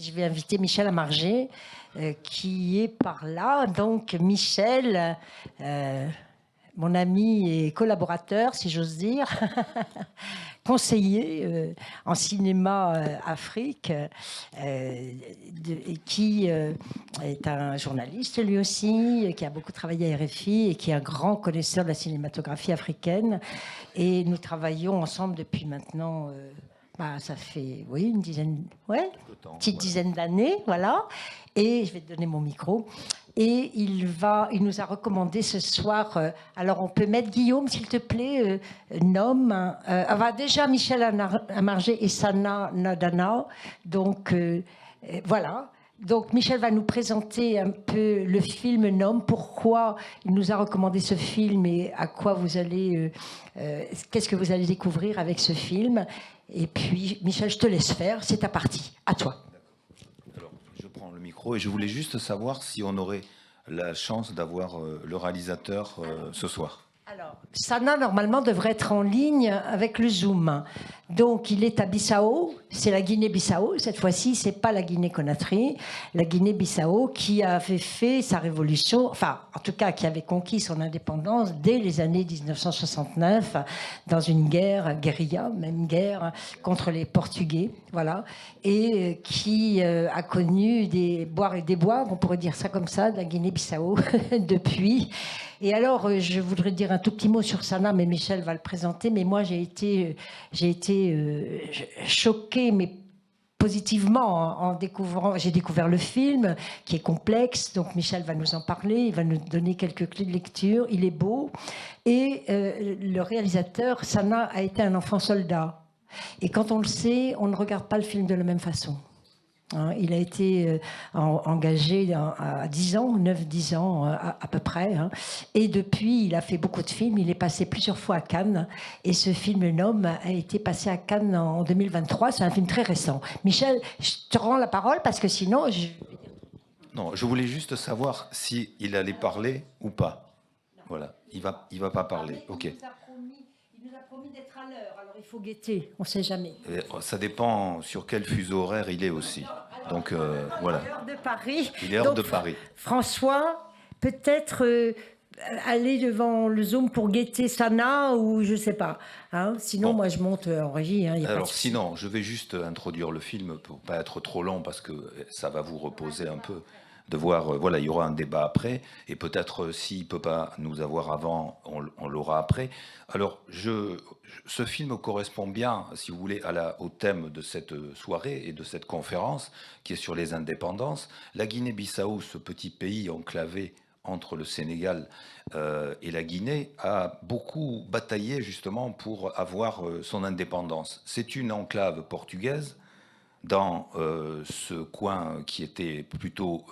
Je vais inviter Michel Amargé, qui est par là. Donc, Michel, mon ami et collaborateur, si j'ose dire, conseiller en cinéma Afrique, qui est un journaliste lui aussi, qui a beaucoup travaillé à RFI et qui est un grand connaisseur de la cinématographie africaine. Et nous travaillons ensemble depuis maintenant... ça fait, oui, une dizaine, ouais, petite dizaine d'années, voilà. Et je vais te donner mon micro. Et il nous a recommandé ce soir. Alors, on peut mettre Guillaume, s'il te plaît, Nom. Déjà Michel Amargé et Sana Nadana. Donc, voilà. Donc, Michel va nous présenter un peu le film Nom, pourquoi il nous a recommandé ce film et à quoi vous allez, qu'est-ce que vous allez découvrir avec ce film. Et puis, Michel, je te laisse faire, c'est ta partie. À toi. Alors, je prends le micro et je voulais juste savoir si on aurait la chance d'avoir le réalisateur ce soir. Alors, Sana, normalement, devrait être en ligne avec le Zoom. Donc, il est à Bissau. C'est la Guinée-Bissau. Cette fois-ci, c'est pas la Guinée-Conakry. La Guinée-Bissau qui avait fait sa révolution, enfin, en tout cas, qui avait conquis son indépendance dès les années 1969 dans une guérilla, même guerre, contre les Portugais. Voilà. Et qui a connu des boires et des boires, on pourrait dire ça comme ça, de la Guinée-Bissau depuis. Et alors, je voudrais dire un tout petit mot sur Sana, mais Michel va le présenter. Mais moi, j'ai été choquée, mais positivement, en découvrant. J'ai découvert le film, qui est complexe. Donc, Michel va nous en parler. Il va nous donner quelques clés de lecture. Il est beau. Et le réalisateur, Sana, a été un enfant soldat. Et quand on le sait, on ne regarde pas le film de la même façon. Il a été engagé à 10 ans, 9-10 ans à peu près. Et depuis, il a fait beaucoup de films. Il est passé plusieurs fois à Cannes. Et ce film Nom a été passé à Cannes en 2023. C'est un film très récent. Michel, je te rends la parole parce que sinon... Non, je voulais juste savoir s'il allait parler ou pas. Non. Voilà, il va pas parler. Ok. Il nous a promis d'être à l'heure, alors il faut guetter, on ne sait jamais. Ça dépend sur quel fuseau horaire il est aussi. Donc voilà. Il est hors de Paris. Il est hors de Paris. François, peut-être aller devant le Zoom pour guetter Sana ou je ne sais pas. Sinon, bon. Moi, je monte en régie. Alors sinon, je vais juste introduire le film pour ne pas être trop long parce que ça va vous reposer un peu. De voir, voilà, il y aura un débat après, et peut-être s'il ne peut pas nous avoir avant, on l'aura après. Alors, ce film correspond bien, si vous voulez, au thème de cette soirée et de cette conférence, qui est sur les indépendances. La Guinée-Bissau, ce petit pays enclavé entre le Sénégal et la Guinée, a beaucoup bataillé justement pour avoir son indépendance. C'est une enclave portugaise, dans ce coin qui était plutôt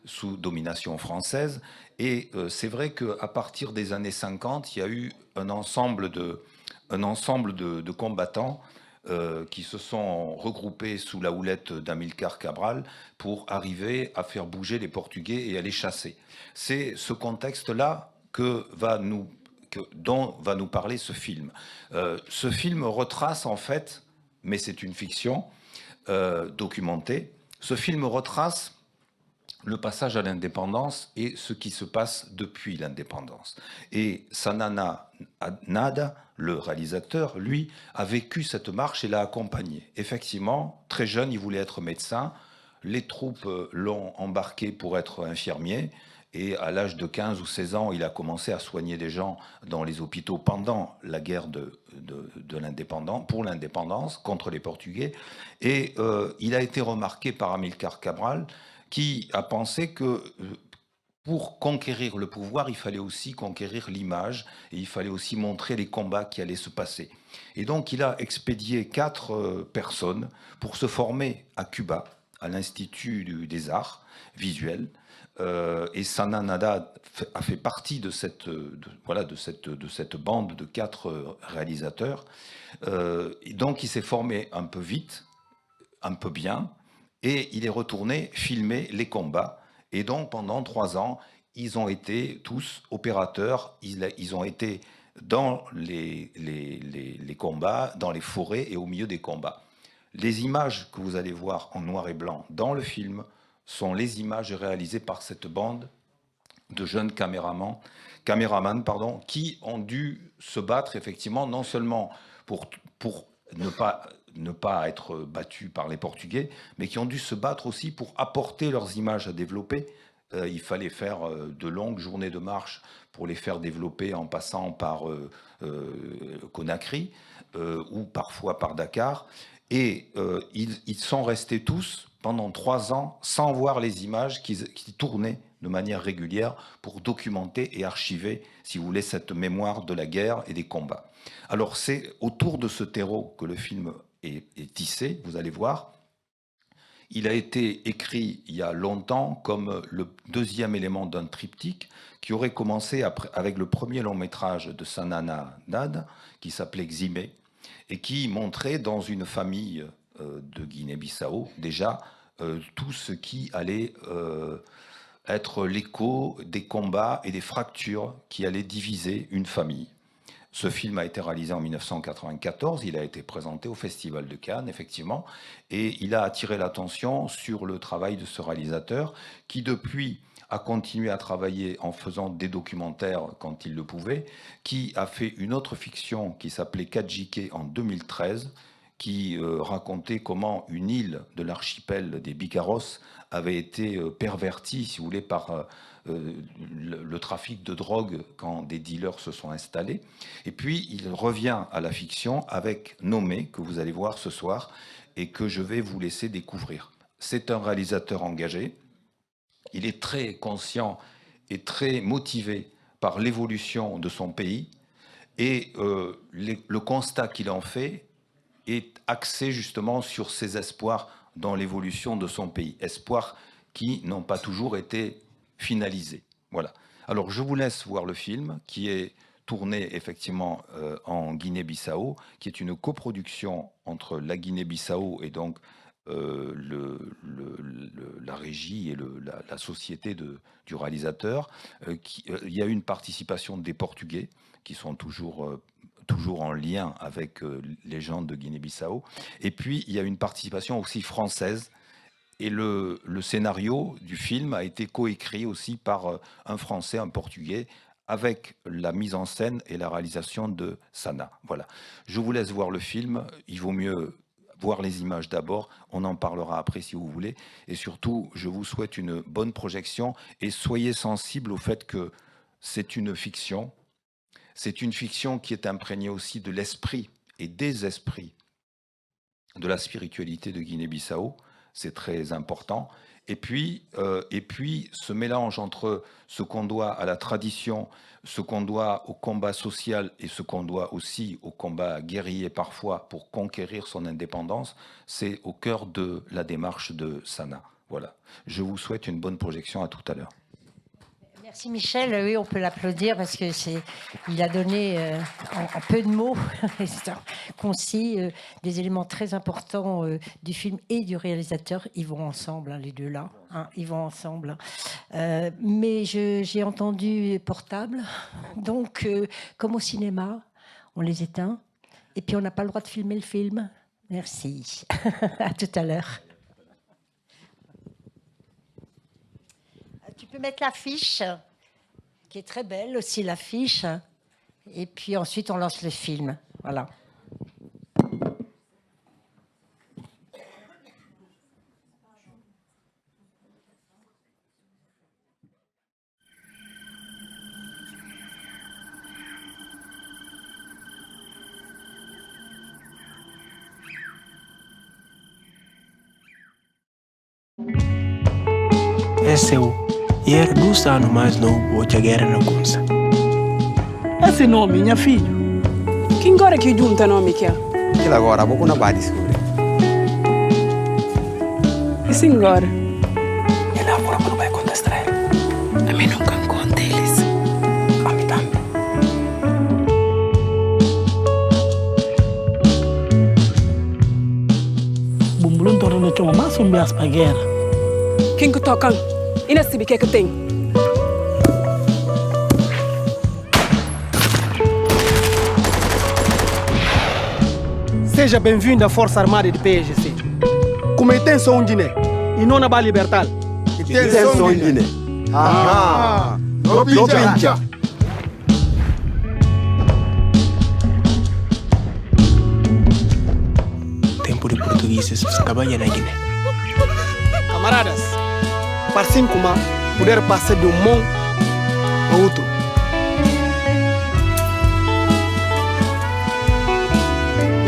sous domination française. Et c'est vrai qu'à partir des années 50, il y a eu un ensemble de combattants qui se sont regroupés sous la houlette d'Amilcar Cabral pour arriver à faire bouger les Portugais et à les chasser. C'est ce contexte-là dont va nous parler ce film. Ce film retrace en fait, mais c'est une fiction, documenté. Ce film retrace le passage à l'indépendance et ce qui se passe depuis l'indépendance. Et Sanana Nada, le réalisateur, lui, a vécu cette marche et l'a accompagné. Effectivement, très jeune, il voulait être médecin. Les troupes l'ont embarqué pour être infirmier. Et à l'âge de 15 ou 16 ans, il a commencé à soigner des gens dans les hôpitaux pendant la guerre pour l'indépendance contre les Portugais. Et il a été remarqué par Amilcar Cabral, qui a pensé que pour conquérir le pouvoir, il fallait aussi conquérir l'image et il fallait aussi montrer les combats qui allaient se passer. Et donc, il a expédié 4 personnes pour se former à Cuba, à l'Institut des Arts Visuels. Et Sana Nada a fait partie de cette bande de 4 réalisateurs. Et donc, il s'est formé un peu vite, un peu bien, et il est retourné filmer les combats. Et donc, pendant 3 ans, ils ont été tous opérateurs, ils ont été dans les combats, dans les forêts et au milieu des combats. Les images que vous allez voir en noir et blanc dans le film sont les images réalisées par cette bande de jeunes caméramans qui ont dû se battre effectivement non seulement pour ne pas être battus par les Portugais, mais qui ont dû se battre aussi pour apporter leurs images à développer. Il fallait faire de longues journées de marche pour les faire développer en passant par Conakry ou parfois par Dakar. Et ils sont restés tous pendant 3 ans sans voir les images qui tournaient de manière régulière pour documenter et archiver, si vous voulez, cette mémoire de la guerre et des combats. Alors c'est autour de ce terreau que le film est tissé, vous allez voir. Il a été écrit il y a longtemps comme le deuxième élément d'un triptyque qui aurait commencé avec le premier long métrage de Sanana Nad, qui s'appelait Ximé, et qui montrait dans une famille de Guinée-Bissau déjà tout ce qui allait être l'écho des combats et des fractures qui allaient diviser une famille. Ce film a été réalisé en 1994, il a été présenté au Festival de Cannes, effectivement, et il a attiré l'attention sur le travail de ce réalisateur qui, depuis, a continué à travailler en faisant des documentaires quand il le pouvait, qui a fait une autre fiction qui s'appelait Kajike en 2013, qui racontait comment une île de l'archipel des Bicaros avait été pervertie, si vous voulez, par le trafic de drogue quand des dealers se sont installés. Et puis, il revient à la fiction avec Nommé, que vous allez voir ce soir, et que je vais vous laisser découvrir. C'est un réalisateur engagé. Il est très conscient et très motivé par l'évolution de son pays. Et le constat qu'il en fait est axé justement sur ses espoirs dans l'évolution de son pays. Espoirs qui n'ont pas toujours été finalisés. Voilà. Alors, je vous laisse voir le film qui est tourné effectivement en Guinée-Bissau, qui est une coproduction entre la Guinée-Bissau et donc la régie et la société du réalisateur. Il y a une participation des Portugais qui sont toujours en lien avec les gens de Guinée-Bissau. Et puis, il y a une participation aussi française. Et le scénario du film a été coécrit aussi par un Français, un Portugais, avec la mise en scène et la réalisation de Sana. Voilà. Je vous laisse voir le film. Il vaut mieux voir les images d'abord. On en parlera après si vous voulez. Et surtout, je vous souhaite une bonne projection et soyez sensibles au fait que c'est une fiction. C'est une fiction qui est imprégnée aussi de l'esprit et des esprits de la spiritualité de Guinée-Bissau. C'est très important. Et puis, ce mélange entre ce qu'on doit à la tradition, ce qu'on doit au combat social et ce qu'on doit aussi au combat guerrier parfois pour conquérir son indépendance, c'est au cœur de la démarche de Sana. Voilà. Je vous souhaite une bonne projection. À tout à l'heure. Merci Michel, oui, on peut l'applaudir parce que il a donné en peu de mots, concis, des éléments très importants du film et du réalisateur. Ils vont ensemble, hein, les deux là, hein, ils vont ensemble. Mais j'ai entendu portable, donc comme au cinéma, on les éteint et puis on n'a pas le droit de filmer le film. Merci, à tout à l'heure. Tu peux mettre l'affiche, qui est très belle aussi, l'affiche. Et puis ensuite, on lance le film. Voilà. SU. E era 2 anos mais novo que a guerra na Consa. Esse nome, minha filha. Quem agora que junta nome que é? Aquilo agora, vou na barra descobrir. E senhora? Ele agora não vai contestar. A mim nunca conta eles. A mim também. Bumbulun torna chama mais bias para guerra. Quem que toca? E não sabe o que é que tem? Seja bem-vindo à Força Armada de PSGC. Como intenção Guiné e não na Libertal. Intenção Guiné. Aha. No pincha. Tempo de portugueses trabalha na Guiné. Camaradas, para assim como poder passar de um mão a outro.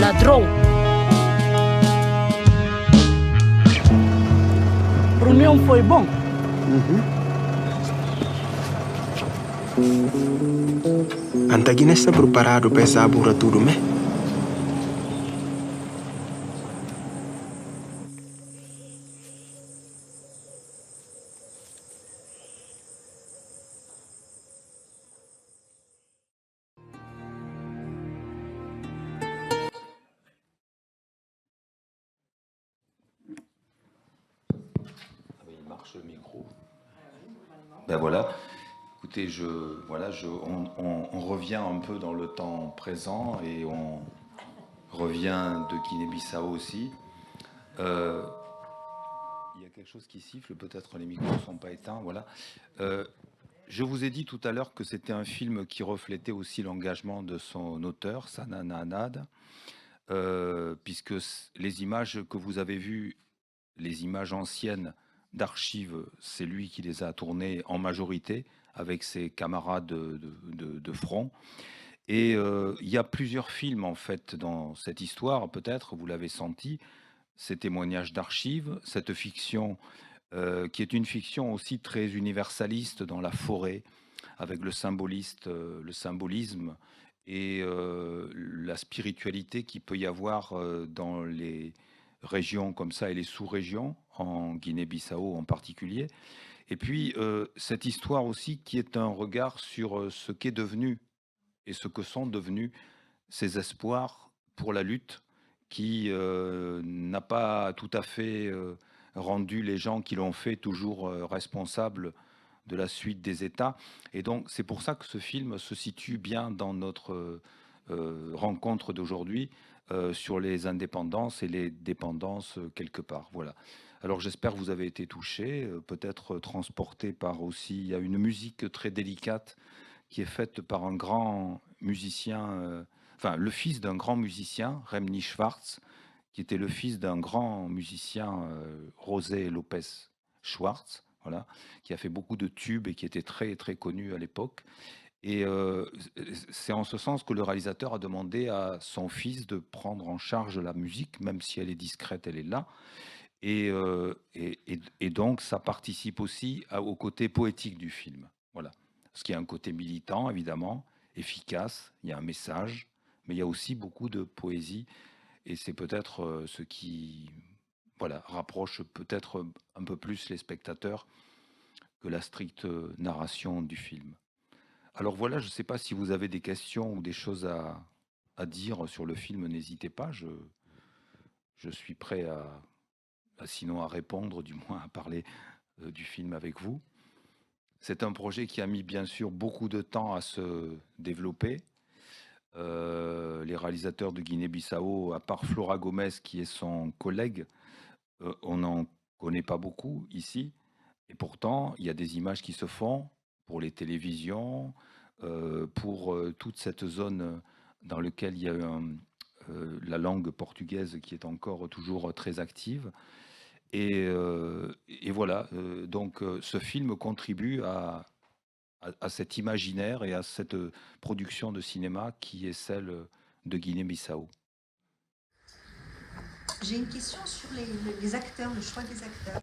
Ladrão. Reunião foi bom. Anta Guiné está preparado para essa aburra tudo, né? Il marche le micro. Ben voilà. Écoutez, on revient un peu dans le temps présent et on revient de Guinée-Bissau aussi. Il y a quelque chose qui siffle, peut-être les micros ne sont pas éteints. Voilà. Je vous ai dit tout à l'heure que c'était un film qui reflétait aussi l'engagement de son auteur, Sanana Anad, puisque les images que vous avez vues, les images anciennes d'archives, c'est lui qui les a tournées en majorité avec ses camarades de front. Et il y a plusieurs films en fait dans cette histoire, peut-être, vous l'avez senti, ces témoignages d'archives, cette fiction qui est une fiction aussi très universaliste dans la forêt, avec le symbolisme et la spiritualité qu'il peut y avoir dans les régions comme ça et les sous-régions, en Guinée-Bissau en particulier. Et puis cette histoire aussi qui est un regard sur ce qu'est devenu et ce que sont devenus ces espoirs pour la lutte qui n'a pas tout à fait rendu les gens qui l'ont fait toujours responsables de la suite des États. Et donc c'est pour ça que ce film se situe bien dans notre rencontre d'aujourd'hui sur les indépendances et les dépendances quelque part. Voilà. Alors j'espère que vous avez été touchés, peut-être transportés par aussi... Il y a une musique très délicate qui est faite par un grand musicien, enfin le fils d'un grand musicien, Remni Schwartz, qui était le fils d'un grand musicien, José Lopez Schwartz, voilà, qui a fait beaucoup de tubes et qui était très très connu à l'époque. Et c'est en ce sens que le réalisateur a demandé à son fils de prendre en charge la musique, même si elle est discrète, elle est là. Et donc, ça participe aussi au côté poétique du film. Voilà. Parce qu'il y a un côté militant, évidemment, efficace, il y a un message, mais il y a aussi beaucoup de poésie. Et c'est peut-être ce qui rapproche peut-être un peu plus les spectateurs que la stricte narration du film. Alors voilà, je ne sais pas si vous avez des questions ou des choses à dire sur le film, n'hésitez pas, je suis prêt sinon à répondre, du moins à parler du film avec vous. C'est un projet qui a mis bien sûr beaucoup de temps à se développer. Les réalisateurs de Guinée-Bissau, à part Flora Gomez qui est son collègue, on n'en connaît pas beaucoup ici. Et pourtant, il y a des images qui se font pour les télévisions, pour toute cette zone dans laquelle il y a la langue portugaise qui est encore toujours très active. Et voilà, donc ce film contribue à cet imaginaire et à cette production de cinéma qui est celle de Guinée-Bissau. J'ai une question sur les acteurs, le choix des acteurs.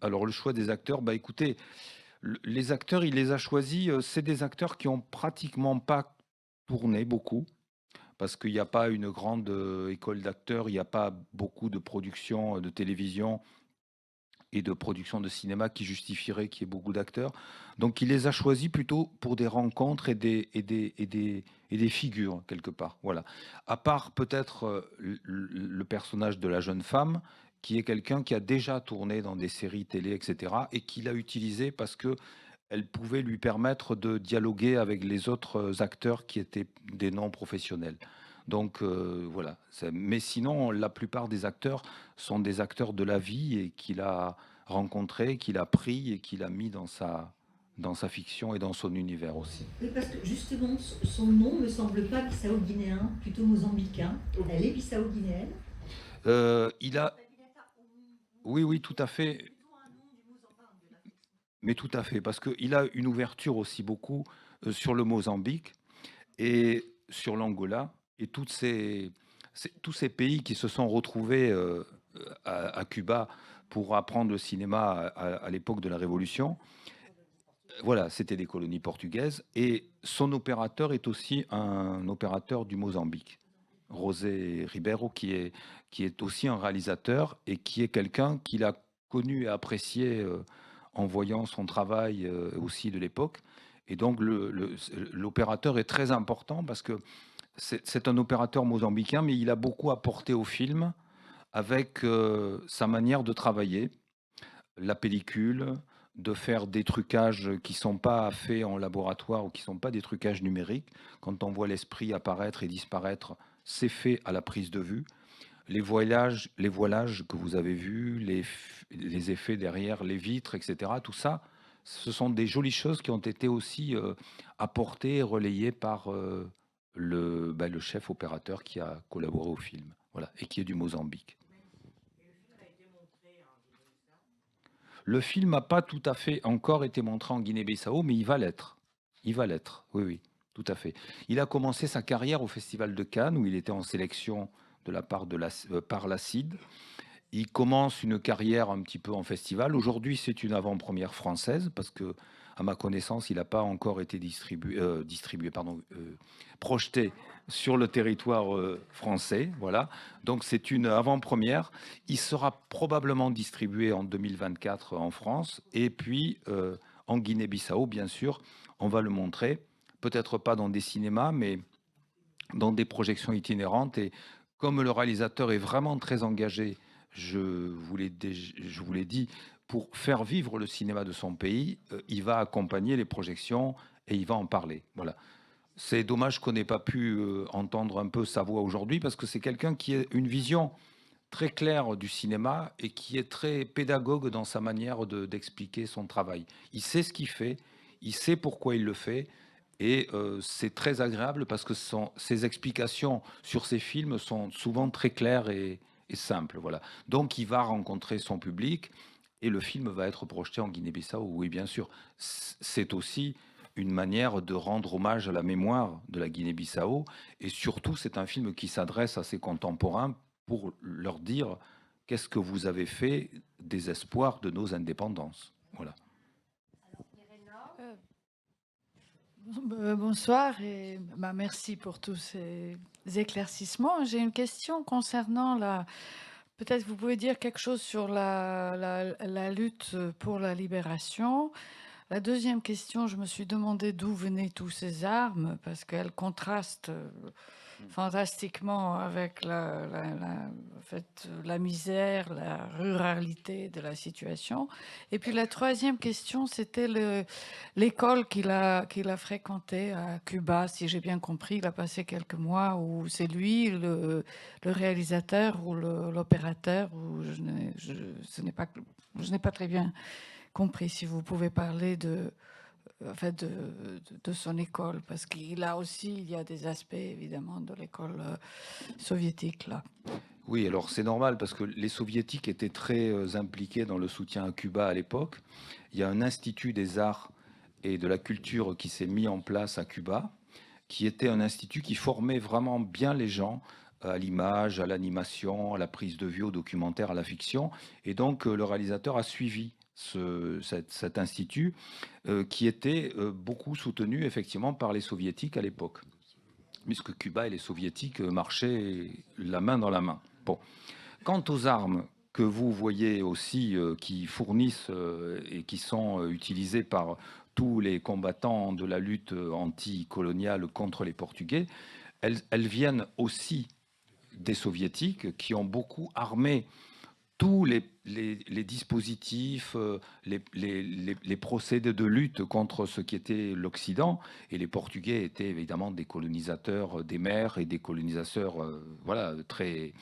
Alors le choix des acteurs, bah écoutez, les acteurs, il les a choisis, c'est des acteurs qui ont pratiquement pas tourné beaucoup, parce qu'il n'y a pas une grande école d'acteurs, il n'y a pas beaucoup de production de télévision et de production de cinéma qui justifierait qu'il y ait beaucoup d'acteurs. Donc il les a choisis plutôt pour des rencontres et des figures, quelque part. Voilà. À part peut-être le personnage de la jeune femme, qui est quelqu'un qui a déjà tourné dans des séries télé, etc., et qui l'a utilisé parce qu'elle pouvait lui permettre de dialoguer avec les autres acteurs qui étaient des non-professionnels. Donc voilà. Mais sinon, la plupart des acteurs sont des acteurs de la vie et qu'il a rencontrés, qu'il a pris et qu'il a mis dans sa fiction et dans son univers aussi. Oui, parce que justement, son nom ne me semble pas bissau-guinéen, plutôt mozambicain. Elle est bissau-guinéenne. Il a... Oui, oui, tout à fait. Mais tout à fait, parce qu'il a une ouverture aussi beaucoup sur le Mozambique et sur l'Angola et tous ces pays qui se sont retrouvés à Cuba pour apprendre le cinéma à l'époque de la Révolution. Voilà, c'était des colonies portugaises. Et son opérateur est aussi un opérateur du Mozambique, José Ribeiro, qui est aussi un réalisateur et qui est quelqu'un qu'il a connu et apprécié en voyant son travail aussi de l'époque. Et donc l'opérateur est très important parce que c'est un opérateur mozambicain, mais il a beaucoup apporté au film avec sa manière de travailler, la pellicule, de faire des trucages qui ne sont pas faits en laboratoire ou qui ne sont pas des trucages numériques. Quand on voit l'esprit apparaître et disparaître, c'est fait à la prise de vue. Les voilages que vous avez vus, les effets derrière les vitres, etc., tout ça, ce sont des jolies choses qui ont été aussi apportées et relayées par le chef opérateur qui a collaboré au film, voilà, et qui est du Mozambique. Le film n'a pas tout à fait encore été montré en Guinée-Bissau, mais il va l'être. Il va l'être, oui, oui, tout à fait. Il a commencé sa carrière au Festival de Cannes, où il était en sélection de la part par l'ACID. Il commence une carrière un petit peu en festival. Aujourd'hui, c'est une avant-première française, parce que, à ma connaissance, il n'a pas encore été projeté sur le territoire français. Voilà. Donc c'est une avant-première. Il sera probablement distribué en 2024 en France. Et puis en Guinée-Bissau, bien sûr, on va le montrer. Peut-être pas dans des cinémas, mais dans des projections itinérantes. Et comme le réalisateur est vraiment très engagé, je vous l'ai dit, pour faire vivre le cinéma de son pays, il va accompagner les projections et il va en parler. Voilà. C'est dommage qu'on n'ait pas pu entendre un peu sa voix aujourd'hui, parce que c'est quelqu'un qui a une vision très claire du cinéma et qui est très pédagogue dans sa manière d'expliquer son travail. Il sait ce qu'il fait, il sait pourquoi il le fait, et c'est très agréable parce que ses explications sur ses films sont souvent très claires et simples. Voilà. Donc il va rencontrer son public et le film va être projeté en Guinée-Bissau. Oui, bien sûr. C'est aussi une manière de rendre hommage à la mémoire de la Guinée-Bissau. Et surtout, c'est un film qui s'adresse à ses contemporains pour leur dire qu'est-ce que vous avez fait des espoirs de nos indépendances. Voilà. Bonsoir et merci pour tous ces éclaircissements. J'ai une question concernant peut-être vous pouvez dire quelque chose sur la lutte pour la libération. La deuxième question, je me suis demandé d'où venaient tous ces armes, parce qu'elles contrastent fantastiquement avec la misère, la ruralité de la situation. Et puis la troisième question, c'était l'école qu'il a fréquentée à Cuba, si j'ai bien compris. Il a passé quelques mois où c'est lui, le réalisateur ou l'opérateur, ou je n'ai pas très bien compris. Si vous pouvez parler de son école, parce qu'il y a des aspects évidemment de l'école soviétique là. Oui, alors c'est normal parce que les soviétiques étaient très impliqués dans le soutien à Cuba à l'époque. Il y a un institut des arts et de la culture qui s'est mis en place à Cuba, qui était un institut qui formait vraiment bien les gens à l'image, à l'animation, à la prise de vue, au documentaire, à la fiction. Et donc le réalisateur a suivi cet institut qui était beaucoup soutenu effectivement par les soviétiques à l'époque, puisque Cuba et les soviétiques marchaient la main dans la main. Bon. Quant aux armes que vous voyez aussi qui fournissent et qui sont utilisées par tous les combattants de la lutte anticoloniale contre les Portugais, elles viennent aussi des soviétiques qui ont beaucoup armé tous les dispositifs, les procédés de lutte contre ce qui était l'Occident. Et les Portugais étaient évidemment des colonisateurs des mers et des colonisateurs voilà, très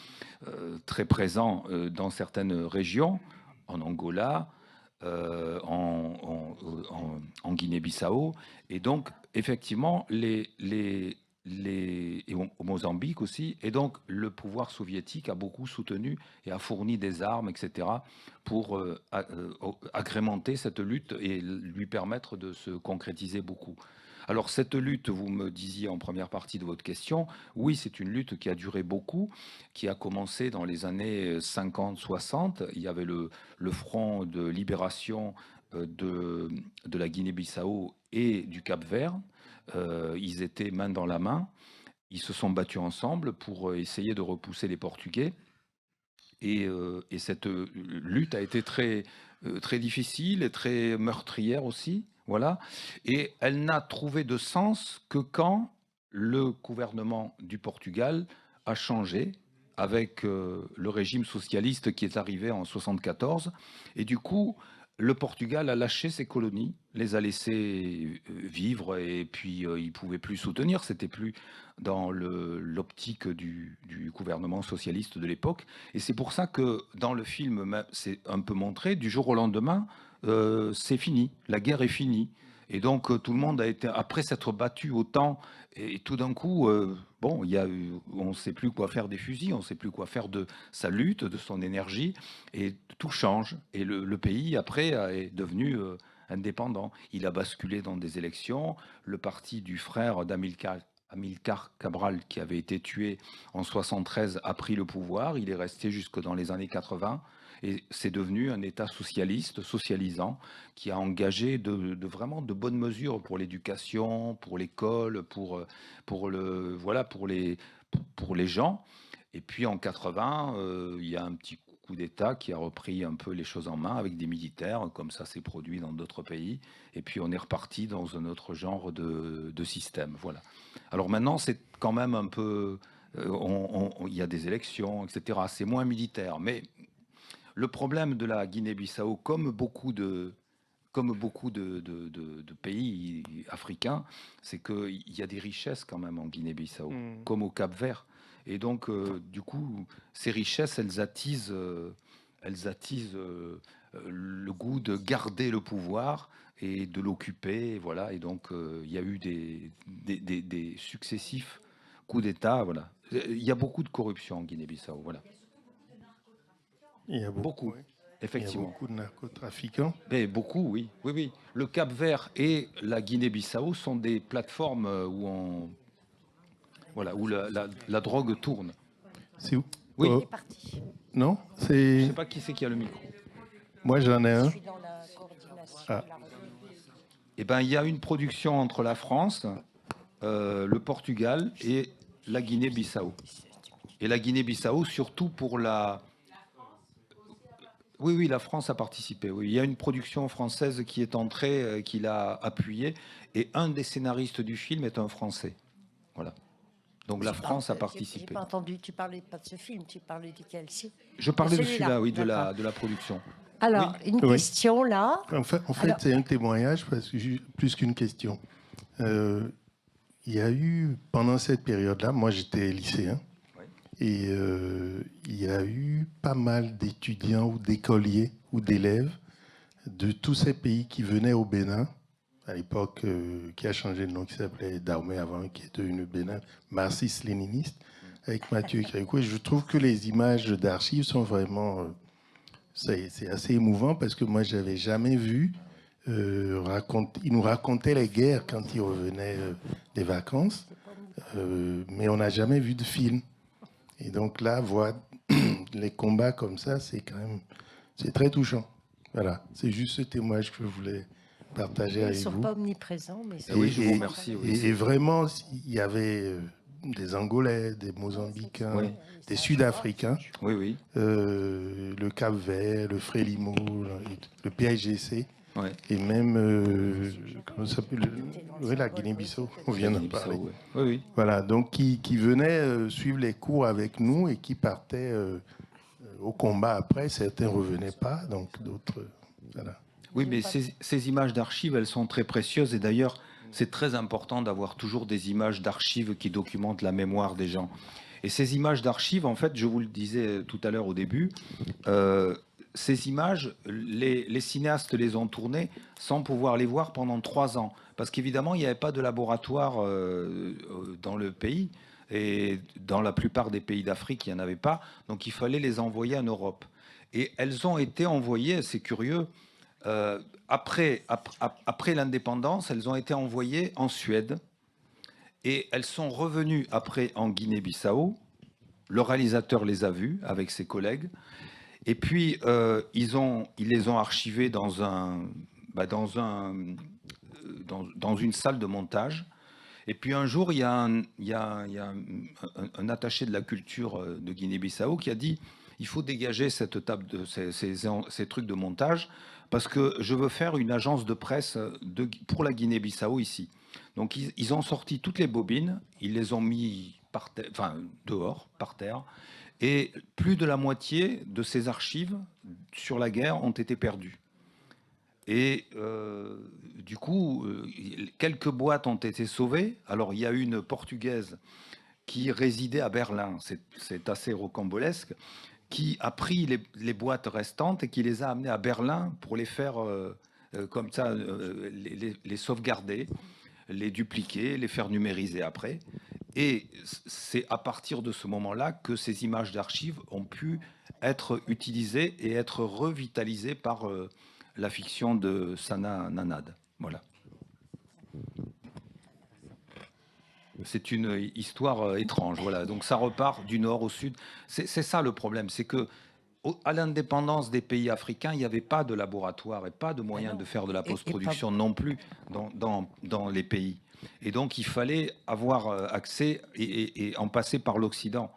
présents dans certaines régions, en Angola, en Guinée-Bissau. Et donc, effectivement, et au Mozambique aussi, et donc le pouvoir soviétique a beaucoup soutenu et a fourni des armes, etc., pour agrémenter cette lutte et lui permettre de se concrétiser beaucoup. Alors cette lutte, vous me disiez en première partie de votre question, oui, c'est une lutte qui a duré beaucoup, qui a commencé dans les années 50-60. Il y avait le front de libération de la Guinée-Bissau et du Cap-Vert. Ils étaient main dans la main, ils se sont battus ensemble pour essayer de repousser les Portugais. Et cette lutte a été très difficile et très meurtrière aussi. Voilà. Et elle n'a trouvé de sens que quand le gouvernement du Portugal a changé avec le régime socialiste qui est arrivé en 1974. Et du coup, le Portugal a lâché ses colonies, les a laissées vivre, et puis il ne pouvait plus soutenir, c'était plus dans l'optique du gouvernement socialiste de l'époque. Et c'est pour ça que dans le film, c'est un peu montré, du jour au lendemain, c'est fini, la guerre est finie. Et donc tout le monde a été, après s'être battu autant, et tout d'un coup, bon, on ne sait plus quoi faire des fusils, on ne sait plus quoi faire de sa lutte, de son énergie, et tout change. Et le pays, après, est devenu indépendant. Il a basculé dans des élections. Le parti du frère d'Amilcar Cabral, qui avait été tué en 1973, a pris le pouvoir. Il est resté jusque dans les années 80. Et c'est devenu un État socialiste, socialisant, qui a engagé vraiment de bonnes mesures pour l'éducation, pour l'école, pour les gens. Et puis en 80, il y a un petit coup d'État qui a repris un peu les choses en main avec des militaires, comme ça s'est produit dans d'autres pays. Et puis on est reparti dans un autre genre de système. Voilà. Alors maintenant, c'est quand même un peu... il y a des élections, etc. C'est moins militaire, mais... Le problème de la Guinée-Bissau, comme beaucoup de pays africains, c'est qu'il y a des richesses quand même en Guinée-Bissau, comme au Cap-Vert. Et donc, du coup, ces richesses, elles attisent le goût de garder le pouvoir et de l'occuper. Voilà. Et donc, il y a eu des successifs coups d'État. Voilà. Il y a beaucoup de corruption en Guinée-Bissau. Voilà. Il y a beaucoup, oui. Effectivement. Il y a beaucoup de narcotrafiquants. Mais beaucoup, oui. Oui, oui. Le Cap-Vert et la Guinée-Bissau sont des plateformes où la drogue tourne. C'est où? Oui. Oh. Non, c'est... Je ne sais pas qui c'est qui a le micro. Moi, j'en ai un. Je suis dans la coordination. Ah. Eh bien, il y a une production entre la France, le Portugal et la Guinée-Bissau. Et la Guinée-Bissau, surtout pour la... Oui, la France a participé. Oui. Il y a une production française qui est entrée, qui l'a appuyée, et un des scénaristes du film est un Français. Voilà. Donc la France a participé. J'ai pas entendu, tu parlais pas de ce film, tu parlais duquel? Si. Je parlais de Celui-là, celui-là, oui, de d'accord. la production. Alors, Oui. une question là. En fait, Alors- c'est un témoignage, parce que plus qu'une question. Il y a eu, pendant cette période-là, moi j'étais lycéen, et il y a eu pas mal d'étudiants ou d'écoliers ou d'élèves de tous ces pays qui venaient au Bénin, à l'époque, qui a changé de nom, qui s'appelait Dahomey avant, qui est devenu Bénin, marxiste-léniniste, avec Mathieu Créco. Et je trouve que les images d'archives sont vraiment... c'est assez émouvant, parce que moi, je n'avais jamais vu... il nous racontait les guerres quand il revenait des vacances, mais on n'a jamais vu de film. Et donc là, voir les combats comme ça, c'est quand même... C'est très touchant. Voilà, c'est juste ce témoignage que je voulais partager avec Ils ne vous. sont pas omniprésents, mais Et oui, je vous remercie. Oui. Et vraiment, il y avait des Angolais, des Mozambicains, Oui. des Sud-Africains, Oui. le Cap-Vert, le Frélimo, le PIGC, Ouais. et même comment ça s'appelle, la Guinée-Bissau, on vient d'en parler. Oui. Voilà, donc qui venaient suivre les cours avec nous et qui partaient au combat après, certains ne revenaient pas, donc d'autres... Voilà. Oui, mais ces images d'archives, elles sont très précieuses. Et d'ailleurs, c'est très important d'avoir toujours des images d'archives qui documentent la mémoire des gens. Et ces images d'archives, en fait, je vous le disais tout à l'heure au début, ces images, les cinéastes les ont tournées sans pouvoir les voir pendant 3 ans. Parce qu'évidemment, il n'y avait pas de laboratoire dans le pays. Et dans la plupart des pays d'Afrique, il n'y en avait pas. Donc il fallait les envoyer en Europe. Et elles ont été envoyées, c'est curieux, après l'indépendance, elles ont été envoyées en Suède. Et elles sont revenues après en Guinée-Bissau. Le réalisateur les a vues avec ses collègues. Et puis, ils les ont archivées dans une salle de montage. Et puis un jour, il y a un attaché de la culture de Guinée-Bissau qui a dit « Il faut dégager cette table ces trucs de montage parce que je veux faire une agence de presse pour la Guinée-Bissau ici. » Donc ils ont sorti toutes les bobines, ils les ont mis dehors, par terre, et plus de la moitié de ces archives sur la guerre ont été perdues. Et du coup, quelques boîtes ont été sauvées. Alors il y a une Portugaise qui résidait à Berlin, c'est assez rocambolesque, qui a pris les boîtes restantes et qui les a amenées à Berlin pour les faire comme ça, les sauvegarder, les dupliquer, les faire numériser après. Et c'est à partir de ce moment-là que ces images d'archives ont pu être utilisées et être revitalisées par la fiction de Sana Nanad. Voilà. C'est une histoire étrange. Voilà. Donc ça repart du nord au sud. C'est ça le problème, c'est que à l'indépendance des pays africains, il n'y avait pas de laboratoire et pas de moyens de faire de la post-production non plus dans les pays. Et donc, il fallait avoir accès et en passer par l'Occident.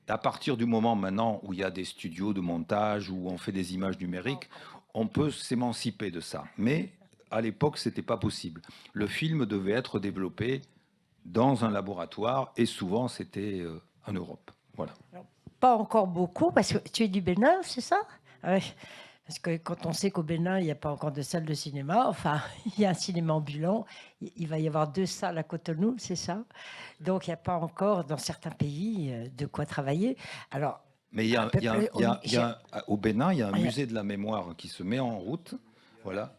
À partir du moment maintenant où il y a des studios de montage, où on fait des images numériques, on peut s'émanciper de ça. Mais à l'époque, ce n'était pas possible. Le film devait être développé dans un laboratoire et souvent, c'était en Europe. Voilà. Pas encore beaucoup, parce que tu es du Bénin, c'est ça? Oui. Parce que quand on sait qu'au Bénin, il n'y a pas encore de salle de cinéma, enfin, il y a un cinéma ambulant, il va y avoir 2 salles à Cotonou, c'est ça? Donc, il n'y a pas encore, dans certains pays, de quoi travailler. Alors, mais au Bénin, il y a un musée de la mémoire qui se met en route. Voilà.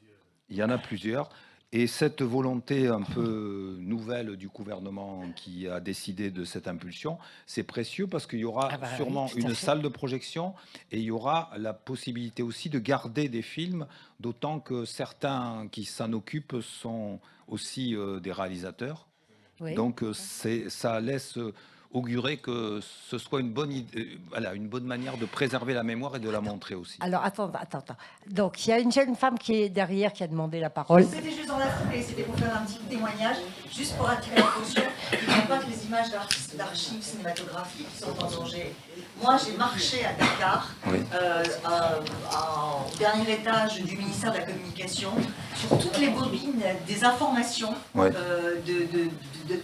Il y en a plusieurs. Et cette volonté un peu nouvelle du gouvernement qui a décidé de cette impulsion, c'est précieux parce qu'il y aura sûrement une salle de projection et il y aura la possibilité aussi de garder des films, d'autant que certains qui s'en occupent sont aussi des réalisateurs. Oui. Donc ça laisse augurer que ce soit une bonne idée, voilà, une bonne manière de préserver la mémoire et de la montrer aussi. Alors, attends. Donc, il y a une jeune femme qui est derrière qui a demandé la parole. C'était juste dans la foulée, c'était pour faire un petit témoignage, juste pour attirer l'attention. Il n'y a pas que les images d'archives cinématographiques qui sont en danger. Moi, j'ai marché à Dakar, oui. Au dernier étage du ministère de la Communication, sur toutes les bobines des informations oui.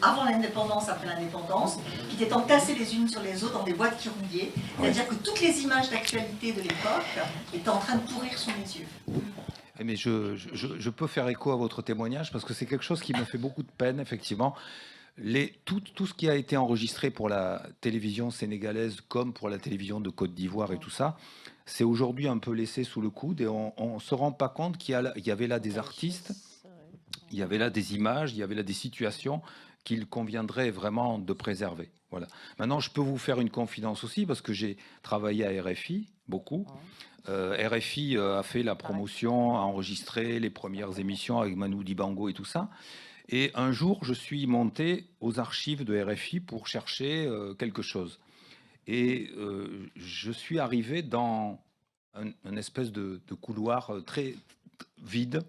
Avant l'indépendance, après l'indépendance, qui étaient entassées les unes sur les autres dans des boîtes qui rouillaient. C'est-à-dire que toutes les images d'actualité de l'époque étaient en train de pourrir sous mes yeux. Mais je peux faire écho à votre témoignage parce que c'est quelque chose qui me fait beaucoup de peine, effectivement. Tout ce qui a été enregistré pour la télévision sénégalaise comme pour la télévision de Côte d'Ivoire et tout ça, c'est aujourd'hui un peu laissé sous le coude et on ne se rend pas compte qu'il y avait là des artistes, il y avait là des images, il y avait là des situations qu'il conviendrait vraiment de préserver. Voilà. Maintenant, je peux vous faire une confidence aussi parce que j'ai travaillé à RFI beaucoup. RFI a fait la promotion, a enregistré les premières émissions avec Manu Dibango et tout ça. Et un jour, je suis monté aux archives de RFI pour chercher quelque chose. Et je suis arrivé dans un espèce de couloir très vide,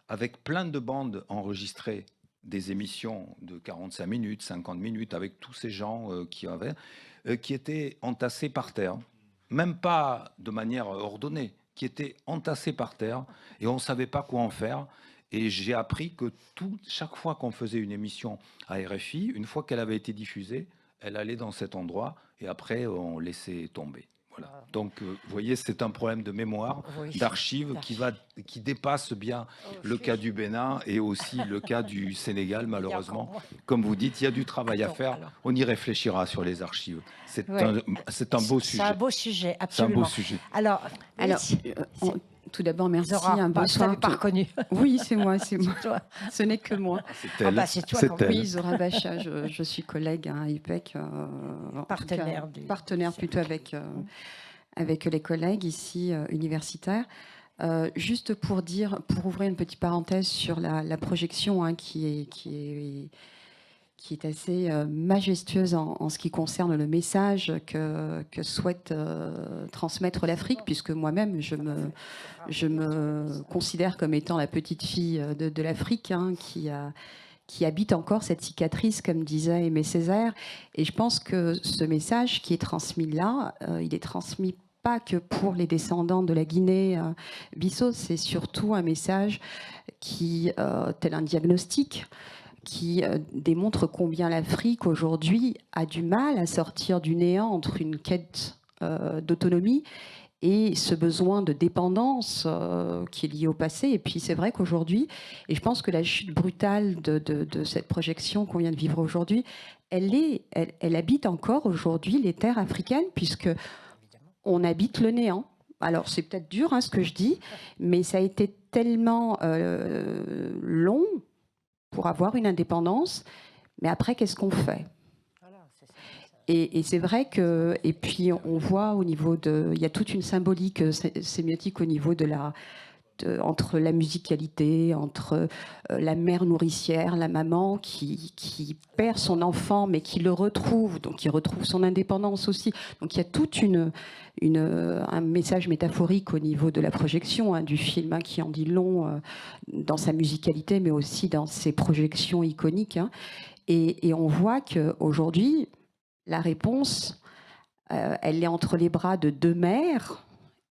avec plein de bandes enregistrées, des émissions de 45 minutes, 50 minutes, avec tous ces gens qui étaient entassés par terre. Même pas de manière ordonnée, qui étaient entassés par terre, et on ne savait pas quoi en faire. Et j'ai appris que chaque fois qu'on faisait une émission à RFI, une fois qu'elle avait été diffusée, elle allait dans cet endroit et après on laissait tomber. Voilà. Donc, vous voyez, c'est un problème de mémoire, Oui. d'archives qui dépasse bien le cas du Bénin et aussi le cas du Sénégal, malheureusement. Comme vous dites, il y a du travail à faire. On y réfléchira sur les archives. C'est un beau sujet. C'est un beau sujet, C'est un absolument. beau sujet. Alors, tout d'abord, merci. Zora, Un vous bonsoir. l'avez pas reconnu. Oui, c'est moi, c'est moi. Toi. Ce n'est que moi. C'est elle. bah, c'est toi, c'est quand elle. Oui, Zora Bacha, je suis collègue à IPEC. Partenaire Partenaire plutôt avec les collègues ici universitaires. Juste pour ouvrir une petite parenthèse sur la projection qui est assez majestueuse en ce qui concerne le message que souhaite transmettre l'Afrique, puisque moi-même je me considère comme étant la petite fille de l'Afrique qui habite encore cette cicatrice, comme disait Aimé Césaire. Et je pense que ce message qui est transmis là, il est transmis pas que pour les descendants de la Guinée-Bissau, c'est surtout un message qui, tel un diagnostic, qui démontre combien l'Afrique aujourd'hui a du mal à sortir du néant entre une quête d'autonomie et ce besoin de dépendance qui est lié au passé. Et puis c'est vrai qu'aujourd'hui, et je pense que la chute brutale de cette projection qu'on vient de vivre aujourd'hui, elle habite encore aujourd'hui les terres africaines, puisque on habite le néant. Alors c'est peut-être dur ce que je dis, mais ça a été tellement long pour avoir une indépendance. Mais après, qu'est-ce qu'on fait ? Et c'est vrai que, et puis on voit au niveau il y a toute une symbolique sémiotique au niveau entre la musicalité, entre la mère nourricière, la maman qui perd son enfant mais qui le retrouve, donc qui retrouve son indépendance aussi. Donc il y a tout un message métaphorique au niveau de la projection du film qui en dit long dans sa musicalité mais aussi dans ses projections iconiques. Et on voit qu'aujourd'hui, la réponse, elle est entre les bras de deux mères